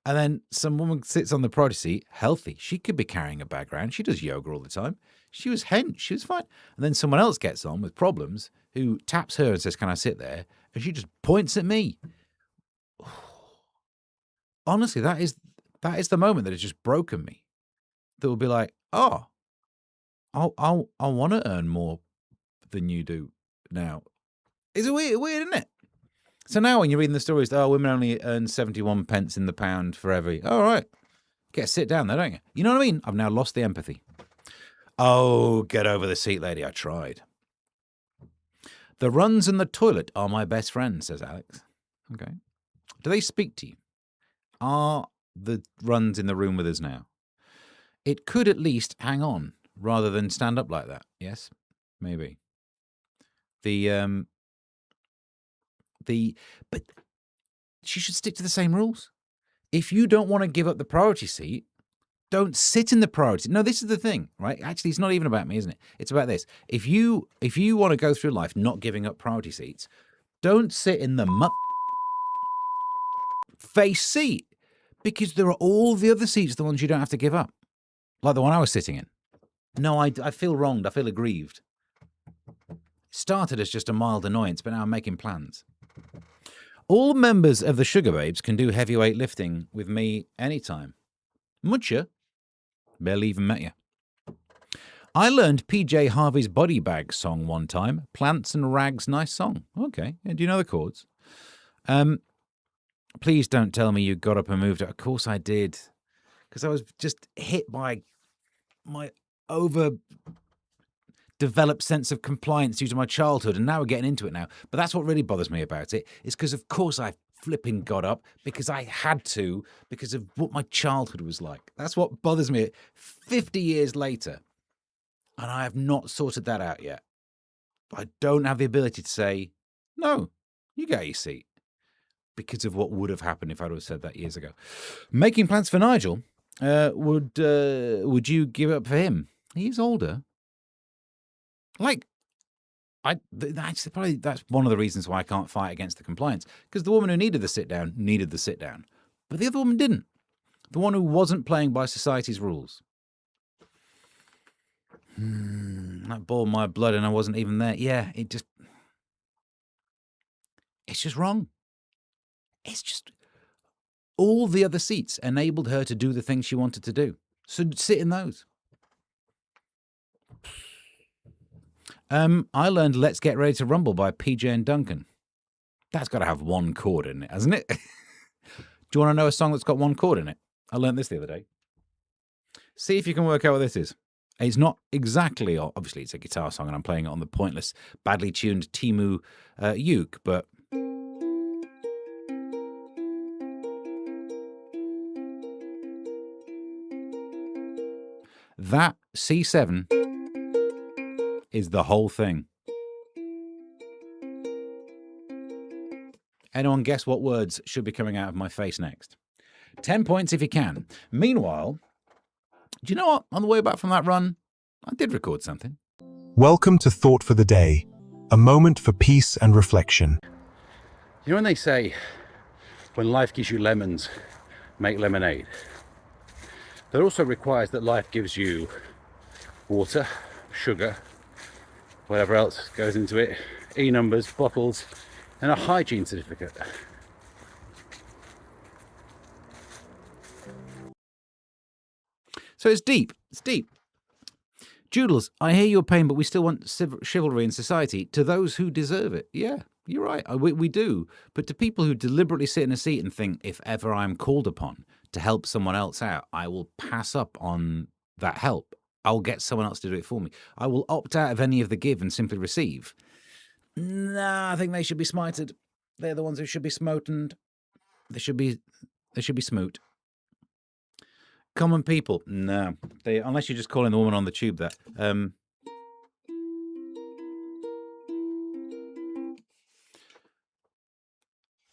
And then some woman sits on the priority seat, healthy. She could be carrying a bag around. She does yoga all the time. She was hench. She was fine. And then someone else gets on with problems who taps her and says, "Can I sit there?" And she just points at me. Honestly, that is the moment that has just broken me. That will be like, oh, I want to earn more than you do now. It's weird, isn't it? So now when you're reading the stories, women only earn 71 pence in the pound for every... All right. Get to sit down there, don't you? You know what I mean? I've now lost the empathy. Oh, get over the seat, lady. I tried. The runs and the toilet are my best friends, says Alex. Okay. Do they speak to you? Are the runs in the room with us now? It could at least hang on rather than stand up like that. Yes? Maybe. But she should stick to the same rules. If you don't want to give up the priority seat, don't sit in the priority. No, this is the thing, right? Actually, it's not even about me, isn't it? It's about this. If you want to go through life not giving up priority seats, don't sit in the face seat, because there are all the other seats, the ones you don't have to give up, like the one I was sitting in. No, I feel wronged. I feel aggrieved. Started as just a mild annoyance, but now I'm making plans. All members of the Sugar Babes can do heavyweight lifting with me anytime. Mucha? Barely even met you. I learned PJ Harvey's Body Bag song one time. Plants and Rags, nice song. Okay, do you know the chords? Please don't tell me you got up and moved. Of course I did. Because I was just hit by my overdeveloped sense of compliance due to my childhood, and now we're getting into it now. But that's what really bothers me about it, is because of course I flipping got up, because I had to, because of what my childhood was like. That's what bothers me 50 years later. And I have not sorted that out yet. I don't have the ability to say, no, you get your seat, because of what would have happened if I'd have said that years ago. Making plans for Nigel. Would you give up for him? He's older. That's one of the reasons why I can't fight against the compliance, because the woman who needed the sit down, but the other woman didn't. The one who wasn't playing by society's rules. That boiled my blood and I wasn't even there. Yeah, it's just wrong. It's just all the other seats enabled her to do the things she wanted to do. So sit in those. I learned Let's Get Ready to Rumble by PJ and Duncan. That's got to have one chord in it, hasn't it? Do you want to know a song that's got one chord in it? I learned this the other day. See if you can work out what this is. It's not exactly, obviously it's a guitar song and I'm playing it on the pointless, badly tuned Temu uke, but that C7 is the whole thing. Anyone guess what words should be coming out of my face next? 10 points if you can. Meanwhile, do you know what? On the way back from that run, I did record something. Welcome to Thought for the Day, a moment for peace and reflection. You know when they say, when life gives you lemons, make lemonade? That also requires that life gives you water, sugar, whatever else goes into it, E-numbers, bottles, and a hygiene certificate. So it's deep. It's deep. Joodles, I hear your pain, but we still want chivalry in society to those who deserve it. Yeah, you're right. We do. But to people who deliberately sit in a seat and think, if ever I'm called upon to help someone else out, I will pass up on that help. I'll get someone else to do it for me. I will opt out of any of the give and simply receive. Nah, I think they should be smited. They're the ones who should be smotened. They should be smoot. Common people, no. Unless you're just calling the woman on the tube that.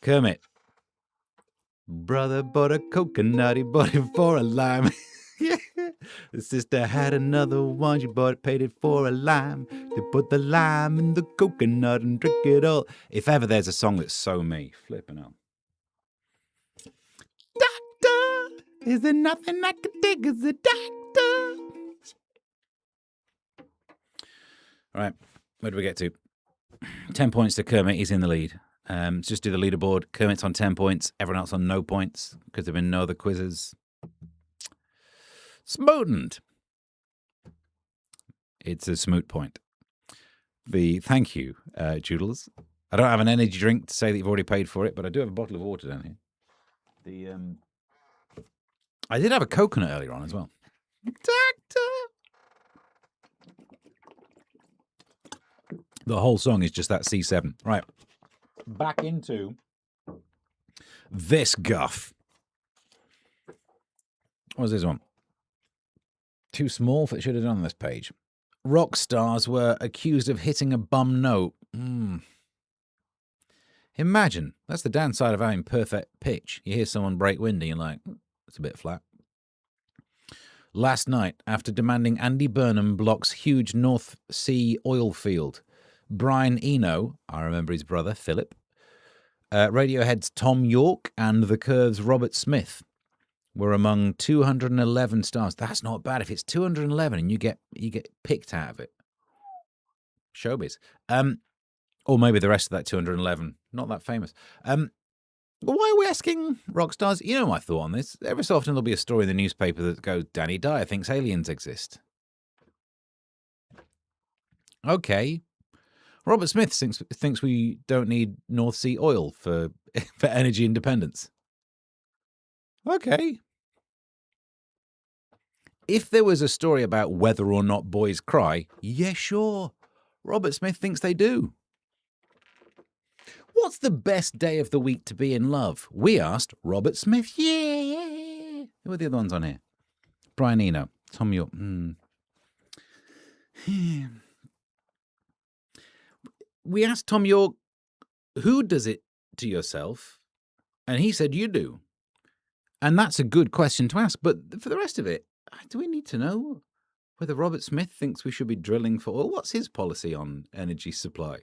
Kermit. Brother bought a coconut, he bought it for a lime. Yeah. The sister had another one, she bought it, paid it for a lime. They put the lime in the coconut and drink it all. If ever there's a song that's so me, flipping out. Doctor, is there nothing I can take as a doctor? All right, where do we get to? 10 points to Kermit, he's in the lead. Just do the leaderboard. Kermit's on 10 points, everyone else on no points because there have been no other quizzes. Smotened. It's a smoot point. Thank you, Joodles. I don't have an energy drink to say that you've already paid for it, but I do have a bottle of water down here. I did have a coconut earlier on as well. Doctor. The whole song is just that C7. Right. Back into this guff. What was this one? Too small for it should have done on this page. Rock stars were accused of hitting a bum note. Imagine. That's the downside of having perfect pitch. You hear someone break wind and you're like, it's a bit flat. Last night, after demanding Andy Burnham blocks huge North Sea oil field, Brian Eno, I remember his brother, Philip, Radiohead's Tom York, and The Curve's Robert Smith were among 211 stars. That's not bad. If it's 211 and you get picked out of it. Showbiz. Or maybe the rest of that 211. Not that famous. Why are we asking rock stars? You know my thought on this. Every so often there'll be a story in the newspaper that goes, Danny Dyer thinks aliens exist. Okay. Robert Smith thinks we don't need North Sea oil for energy independence. Okay. If there was a story about whether or not boys cry, yeah, sure. Robert Smith thinks they do. What's the best day of the week to be in love? We asked Robert Smith. Yeah. Who are the other ones on here? Brian Eno, Tom York. We asked Tom York, who does it to yourself? And he said, you do. And that's a good question to ask. But for the rest of it, do we need to know whether Robert Smith thinks we should be drilling for oil? What's his policy on energy supply?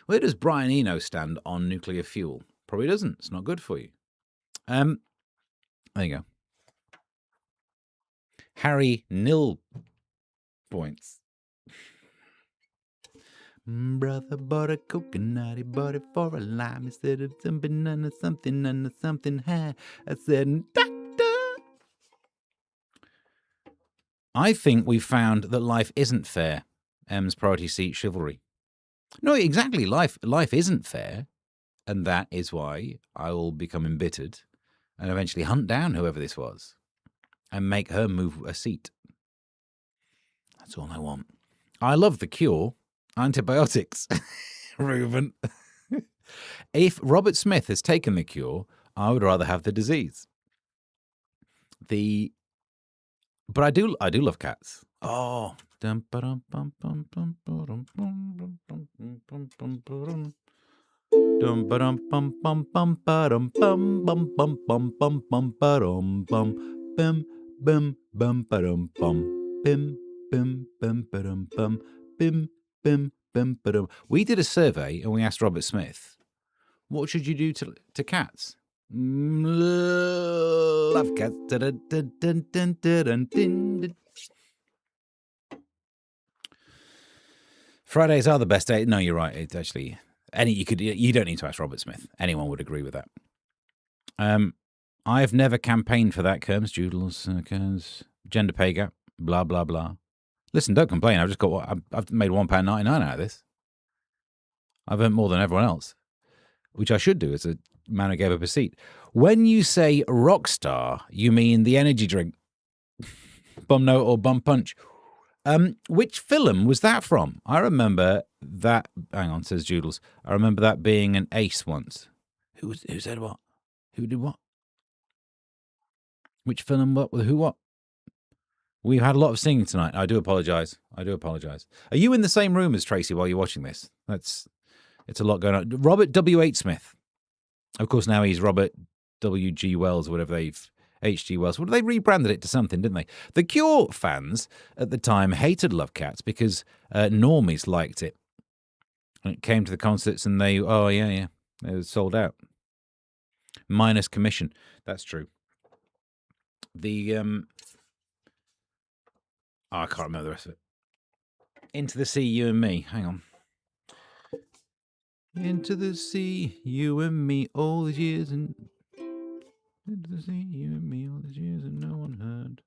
Where does Brian Eno stand on nuclear fuel? Probably doesn't. It's not good for you. There you go. Harry, nil points. Brother bought a coconut, he bought it for a lime. Instead of something under something high. I said, doctor. I think we found that life isn't fair. M's priority seat chivalry. No, exactly. Life isn't fair. And that is why I will become embittered and eventually hunt down whoever this was and make her move a seat. That's all I want. I love the cure. Antibiotics. Reuben. If Robert Smith has taken the cure, I would rather have the disease. But I do love cats. Oh. We did a survey and we asked Robert Smith, what should you do to cats? Love cats. Fridays are the best day. No, you're right. It's actually you don't need to ask Robert Smith. Anyone would agree with that. I've never campaigned for that, Kerms, Doodles, Kerms, gender pay gap, blah blah blah. Listen, don't complain. I've made £1.99 out of this. I've earned more than everyone else, which I should do as a man who gave up a seat. When you say Rockstar, you mean the energy drink, Bum Note or Bum Punch. Which film was that from? I remember that. Hang on, says Doodles. I remember that being an ace once. Who said what? Who did what? Which film? What? Who? What? We've had a lot of singing tonight. I do apologise. Are you in the same room as Tracy while you're watching this? It's a lot going on. Robert W.H. Smith. Of course, now he's Robert W.G. Wells, or whatever H.G. Wells. Well, they rebranded it to something, didn't they? The Cure fans at the time hated Love Cats because normies liked it. And it came to the concerts and they were sold out. Minus commission. That's true. I can't remember the rest of it. Into the Sea, You and Me. Hang on. Into the sea, you and me, all these years and... Into the sea, you and me, all these years and no one heard.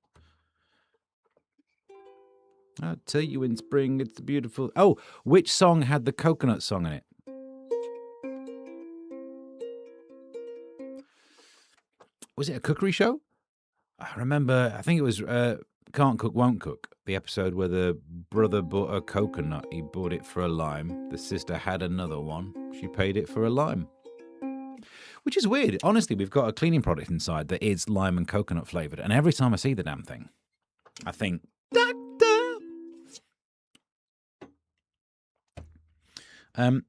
I'll tell you in spring, it's beautiful... Oh, which song had the coconut song in it? Was it a cookery show? I think it was Can't Cook, Won't Cook, the episode where the brother bought a coconut. He bought it for a lime. The sister had another one. She paid it for a lime. Which is weird. Honestly, we've got a cleaning product inside that is lime and coconut flavoured. And every time I see the damn thing, I think, Doctor! All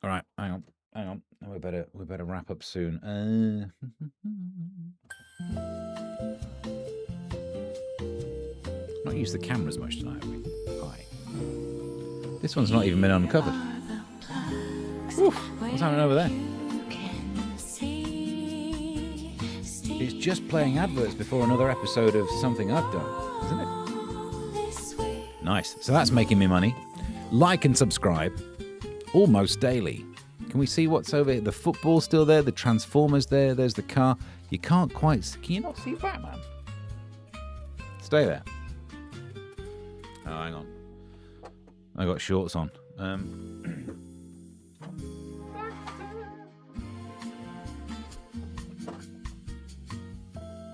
right, hang on. We better wrap up soon. Not used the cameras much tonight, have we? Hi. This one's not even been uncovered. Oof, what's happening over there? It's just playing adverts before another episode of something I've done, isn't it? Nice. So that's making me money. Like and subscribe. Almost daily. Can we see what's over here? The football's still there. The Transformers there. There's the car. You can't quite... Can you not see Batman? Stay there. Oh, hang on. I got shorts on.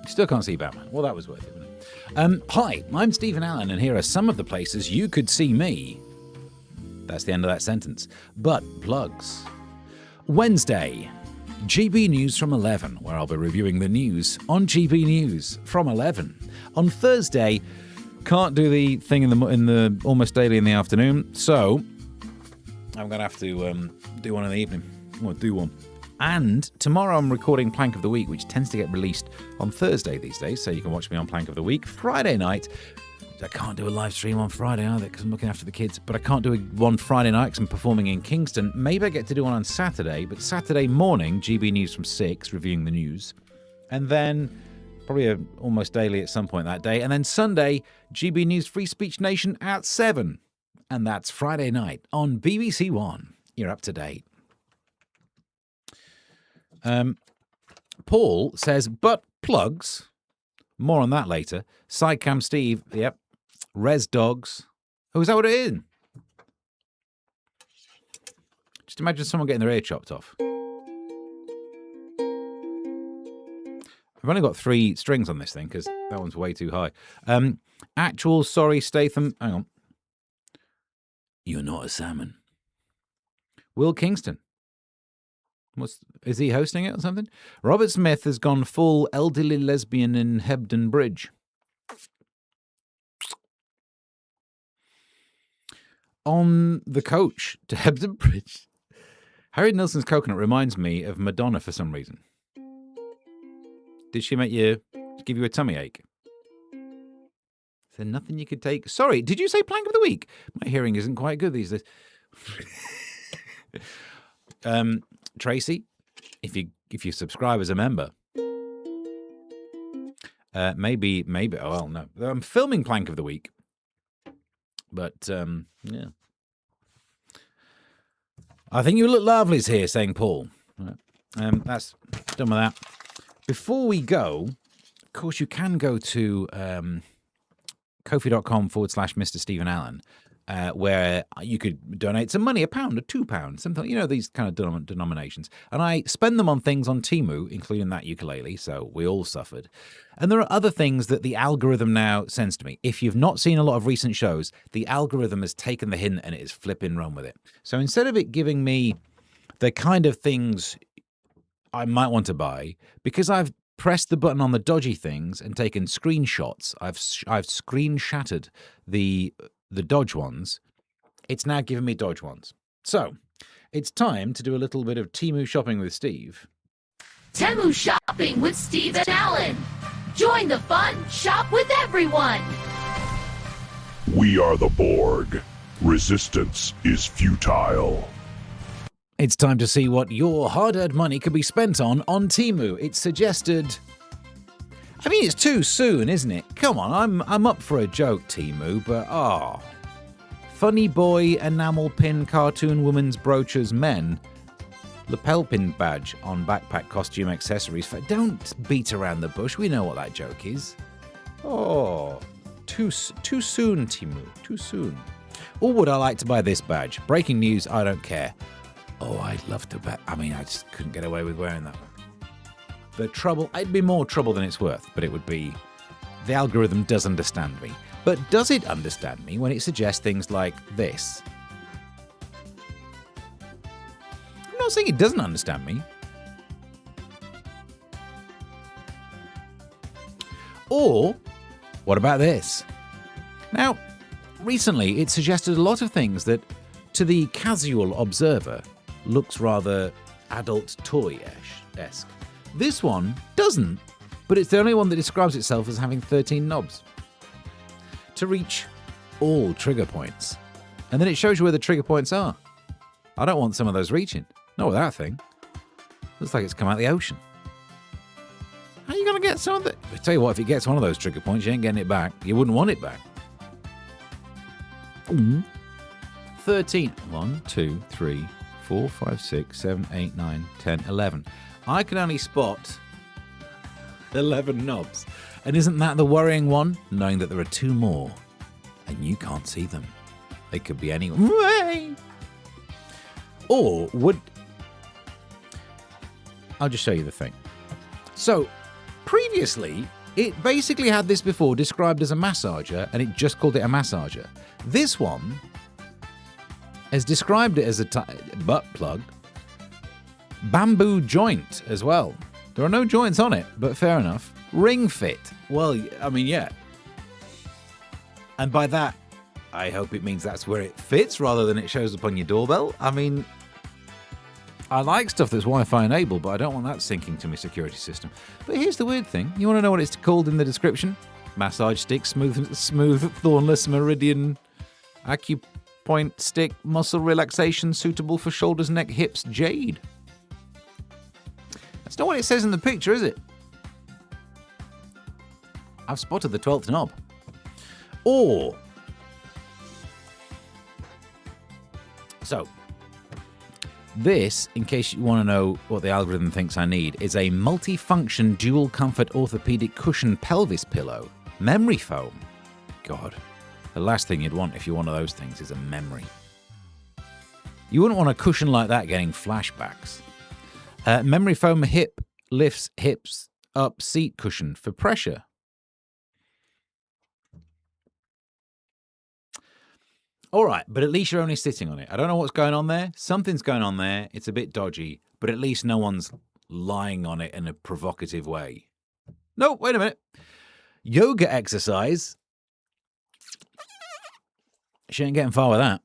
Still can't see Batman. Well, that was worth it, wasn't it? Hi, I'm Stephen Allen, and here are some of the places you could see me. That's the end of that sentence. But plugs. Wednesday, GB News from 11, where I'll be reviewing the news on GB News from 11. On Thursday, can't do the thing in the almost daily in the afternoon, so I'm going to have to do one in the evening. Well, do one. And tomorrow I'm recording Plank of the Week, which tends to get released on Thursday these days, so you can watch me on Plank of the Week. Friday night, I can't do a live stream on Friday either because I'm looking after the kids, but I can't do one Friday night because I'm performing in Kingston. Maybe I get to do one on Saturday, but Saturday morning, GB News from 6, reviewing the news. And then probably almost daily at some point that day. And then Sunday, GB News Free Speech Nation at 7. And that's Friday night on BBC One. You're up to date. Paul says, butt plugs. More on that later. Sidecam Steve. Yep. Res Dogs. Oh, is that what it is? Just imagine someone getting their ear chopped off. I've only got 3 strings on this thing because that one's way too high. Actual sorry Statham. Hang on. You're not a salmon. Will Kingston. Is he hosting it or something? Robert Smith has gone full elderly lesbian in Hebden Bridge. On the coach to Hebden Bridge. Harry Nilsson's coconut reminds me of Madonna for some reason. Did she give you a tummy ache? Is there nothing you could take? Sorry, did you say plank of the week? My hearing isn't quite good these days. Tracy, if you subscribe as a member, maybe. Oh, well, no, I'm filming plank of the week, but yeah. I think you look lovely's here, saying Paul. Right. That's done with that. Before we go, of course, you can go to Ko-fi.com/Mr. Stephen Allen, where you could donate some money, £1 or £2, something, these kind of denominations. And I spend them on things on Temu, including that ukulele, so we all suffered. And there are other things that the algorithm now sends to me. If you've not seen a lot of recent shows, the algorithm has taken the hint and it is flipping run with it. So instead of it giving me the kind of things I might want to buy, because I've pressed the button on the dodgy things and taken screenshots, I've screen shattered the dodge ones, it's now giving me dodge ones. So, it's time to do a little bit of Temu shopping with Steve. Temu shopping with Steve and Alan. Join the fun, shop with everyone. We are the Borg. Resistance is futile. It's time to see what your hard-earned money could be spent on Temu. It's suggested... I mean, it's too soon, isn't it? Come on, I'm up for a joke, Temu, but funny boy, enamel pin, cartoon woman's brooches, men, lapel pin badge on backpack costume accessories. Don't beat around the bush. We know what that joke is. Oh, too soon, Temu. Too soon. Or would I like to buy this badge? Breaking news, I don't care. Oh, I'd love to bet. I mean, I just couldn't get away with wearing that one. The trouble, it'd be more trouble than it's worth, but it would be, the algorithm does understand me. But does it understand me when it suggests things like this? I'm not saying it doesn't understand me. Or, what about this? Now, recently it suggested a lot of things that, to the casual observer, looks rather adult toy-esque. This one doesn't, but it's the only one that describes itself as having 13 knobs to reach all trigger points. And then it shows you where the trigger points are. I don't want some of those reaching. Not with that thing. Looks like it's come out of the ocean. How are you going to get some of it? I tell you what, if it gets one of those trigger points, you ain't getting it back. You wouldn't want it back. 13. 1, 2, 3, 4, 5, 6, 7, 8, 9, 10, 11. I can only spot 11 knobs. And isn't that the worrying one? Knowing that there are 2 more and you can't see them. They could be anyone. Or would... I'll just show you the thing. So, previously, it basically had this before described as a massager, and it just called it a massager. This one has described it as a butt plug, bamboo joint as well. There are no joints on it, but fair enough. Ring fit. Well, I mean, yeah. And by that, I hope it means that's where it fits rather than it shows up on your doorbell. I mean, I like stuff that's Wi-Fi enabled, but I don't want that syncing to my security system. But here's the weird thing. You want to know what it's called in the description? Massage stick, smooth, thornless, meridian, acupoint stick, muscle relaxation, suitable for shoulders, neck, hips, jade. That's not what it says in the picture, is it? I've spotted the 12th knob. Or So, this, in case you want to know what the algorithm thinks I need, is a multi-function dual comfort orthopedic cushion pelvis pillow. Memory foam. God, the last thing you'd want if you're one of those things is a memory. You wouldn't want a cushion like that getting flashbacks. Memory foam hip lifts hips up seat cushion for pressure. All right, but at least you're only sitting on it. I don't know what's going on there. Something's going on there. It's a bit dodgy, but at least no one's lying on it in a provocative way. No, wait a minute. Yoga exercise. She ain't getting far with that.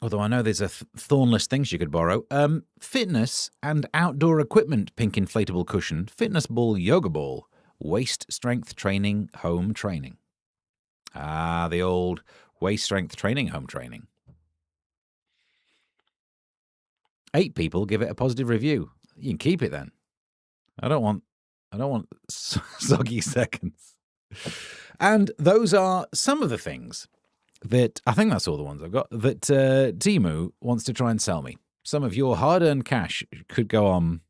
Although I know there's a thornless things you could borrow. Fitness and outdoor equipment pink inflatable cushion. Fitness ball, yoga ball. Waist strength training, home training. Ah, the old waist strength training, home training. 8 people give it a positive review. You can keep it then. I don't want soggy seconds. And those are some of the things that, I think that's all the ones I've got, that Temu wants to try and sell me. Some of your hard-earned cash could go on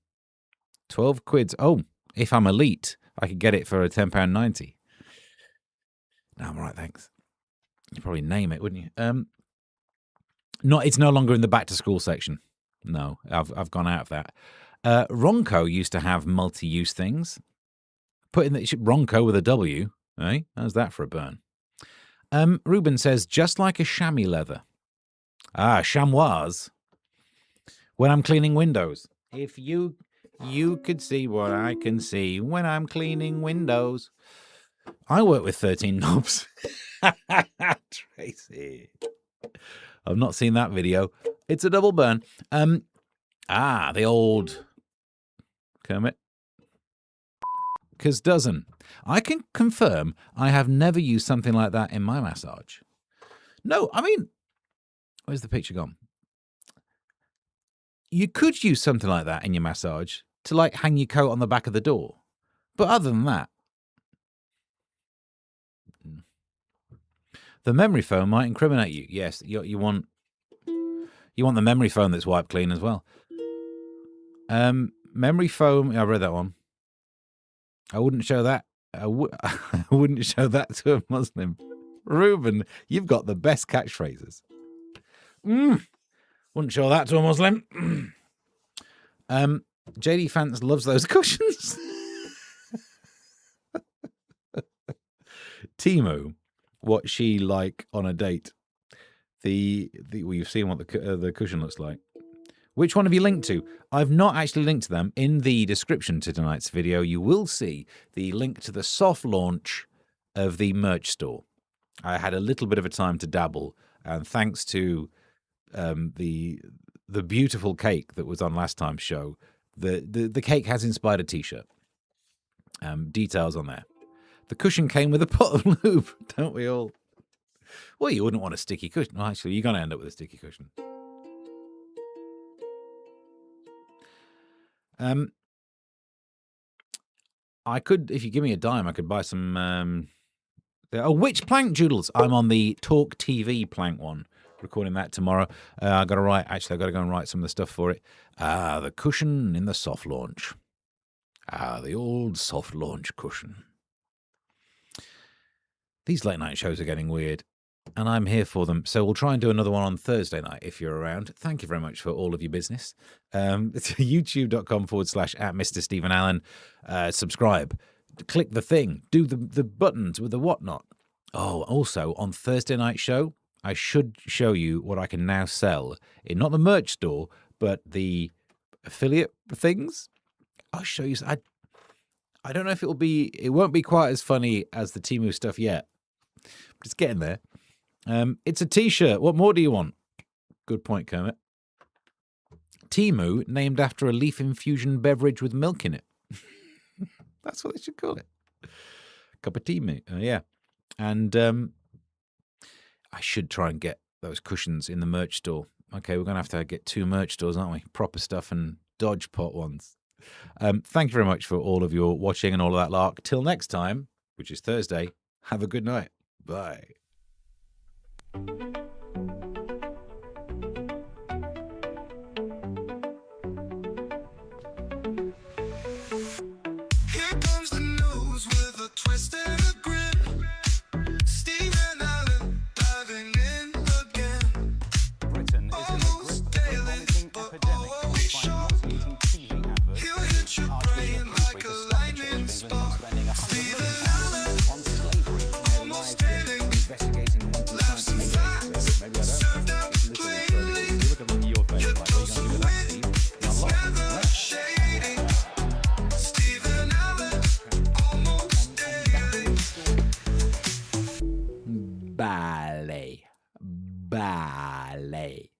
12 quids. Oh, if I'm elite, I could get it for a £10.90. No, I'm all right, thanks. You'd probably name it, wouldn't you? It's no longer in the back-to-school section. No, I've gone out of that. Ronco used to have multi-use things. Put in the Ronco with a W, eh? How's that for a burn? Ruben says, just like a chamois leather. Ah, chamois. When I'm cleaning windows. If you could see what I can see when I'm cleaning windows. I work with 13 knobs. Tracy. I've not seen that video. It's a double burn. The old Kermit. 'Cause dozen. I can confirm I have never used something like that in my massage. No, I mean, where's the picture gone? You could use something like that in your massage to like hang your coat on the back of the door. But other than that, the memory foam might incriminate you. Yes, you want the memory foam that's wiped clean as well. Memory foam, I read that one. I wouldn't show that. I wouldn't show that to a Muslim. Ruben, you've got the best catchphrases. Wouldn't show that to a Muslim. JD Fans loves those cushions. Temu, what she like on a date. You've seen what the cushion looks like. Which one have you linked to? I've not actually linked to them. In the description to tonight's video, you will see the link to the soft launch of the merch store. I had a little bit of a time to dabble, and thanks to the beautiful cake that was on last time's show, the cake has inspired a t-shirt. Details on there. The cushion came with a pot of lube, don't we all? Well, you wouldn't want a sticky cushion. Well, actually, you're going to end up with a sticky cushion. I could, if you give me a dime, I could buy some. Which plank doodles? I'm on the Talk TV plank one. Recording that tomorrow. I got to go and write some of the stuff for it. The cushion in the soft launch. The old soft launch cushion. These late night shows are getting weird, and I'm here for them. So we'll try and do another one on Thursday night if you're around. Thank you very much for all of your business. It's youtube.com/@Mr. Stephen Allen. Subscribe. Click the thing. Do the buttons with the whatnot. Oh, also on Thursday night show, I should show you what I can now sell in not the merch store, but the affiliate things. I'll show you. I don't know if it won't be quite as funny as the Temu stuff yet. But it's getting there. It's a t-shirt. What more do you want? Good point, Kermit. Temu, named after a leaf infusion beverage with milk in it. That's what they should call it. Cup of Temu. Yeah. And I should try and get those cushions in the merch store. Okay, we're going to have to get 2 merch stores, aren't we? Proper stuff and Dodge pot ones. Thank you very much for all of your watching and all of that lark. Till next time, which is Thursday, have a good night. Bye. ballet.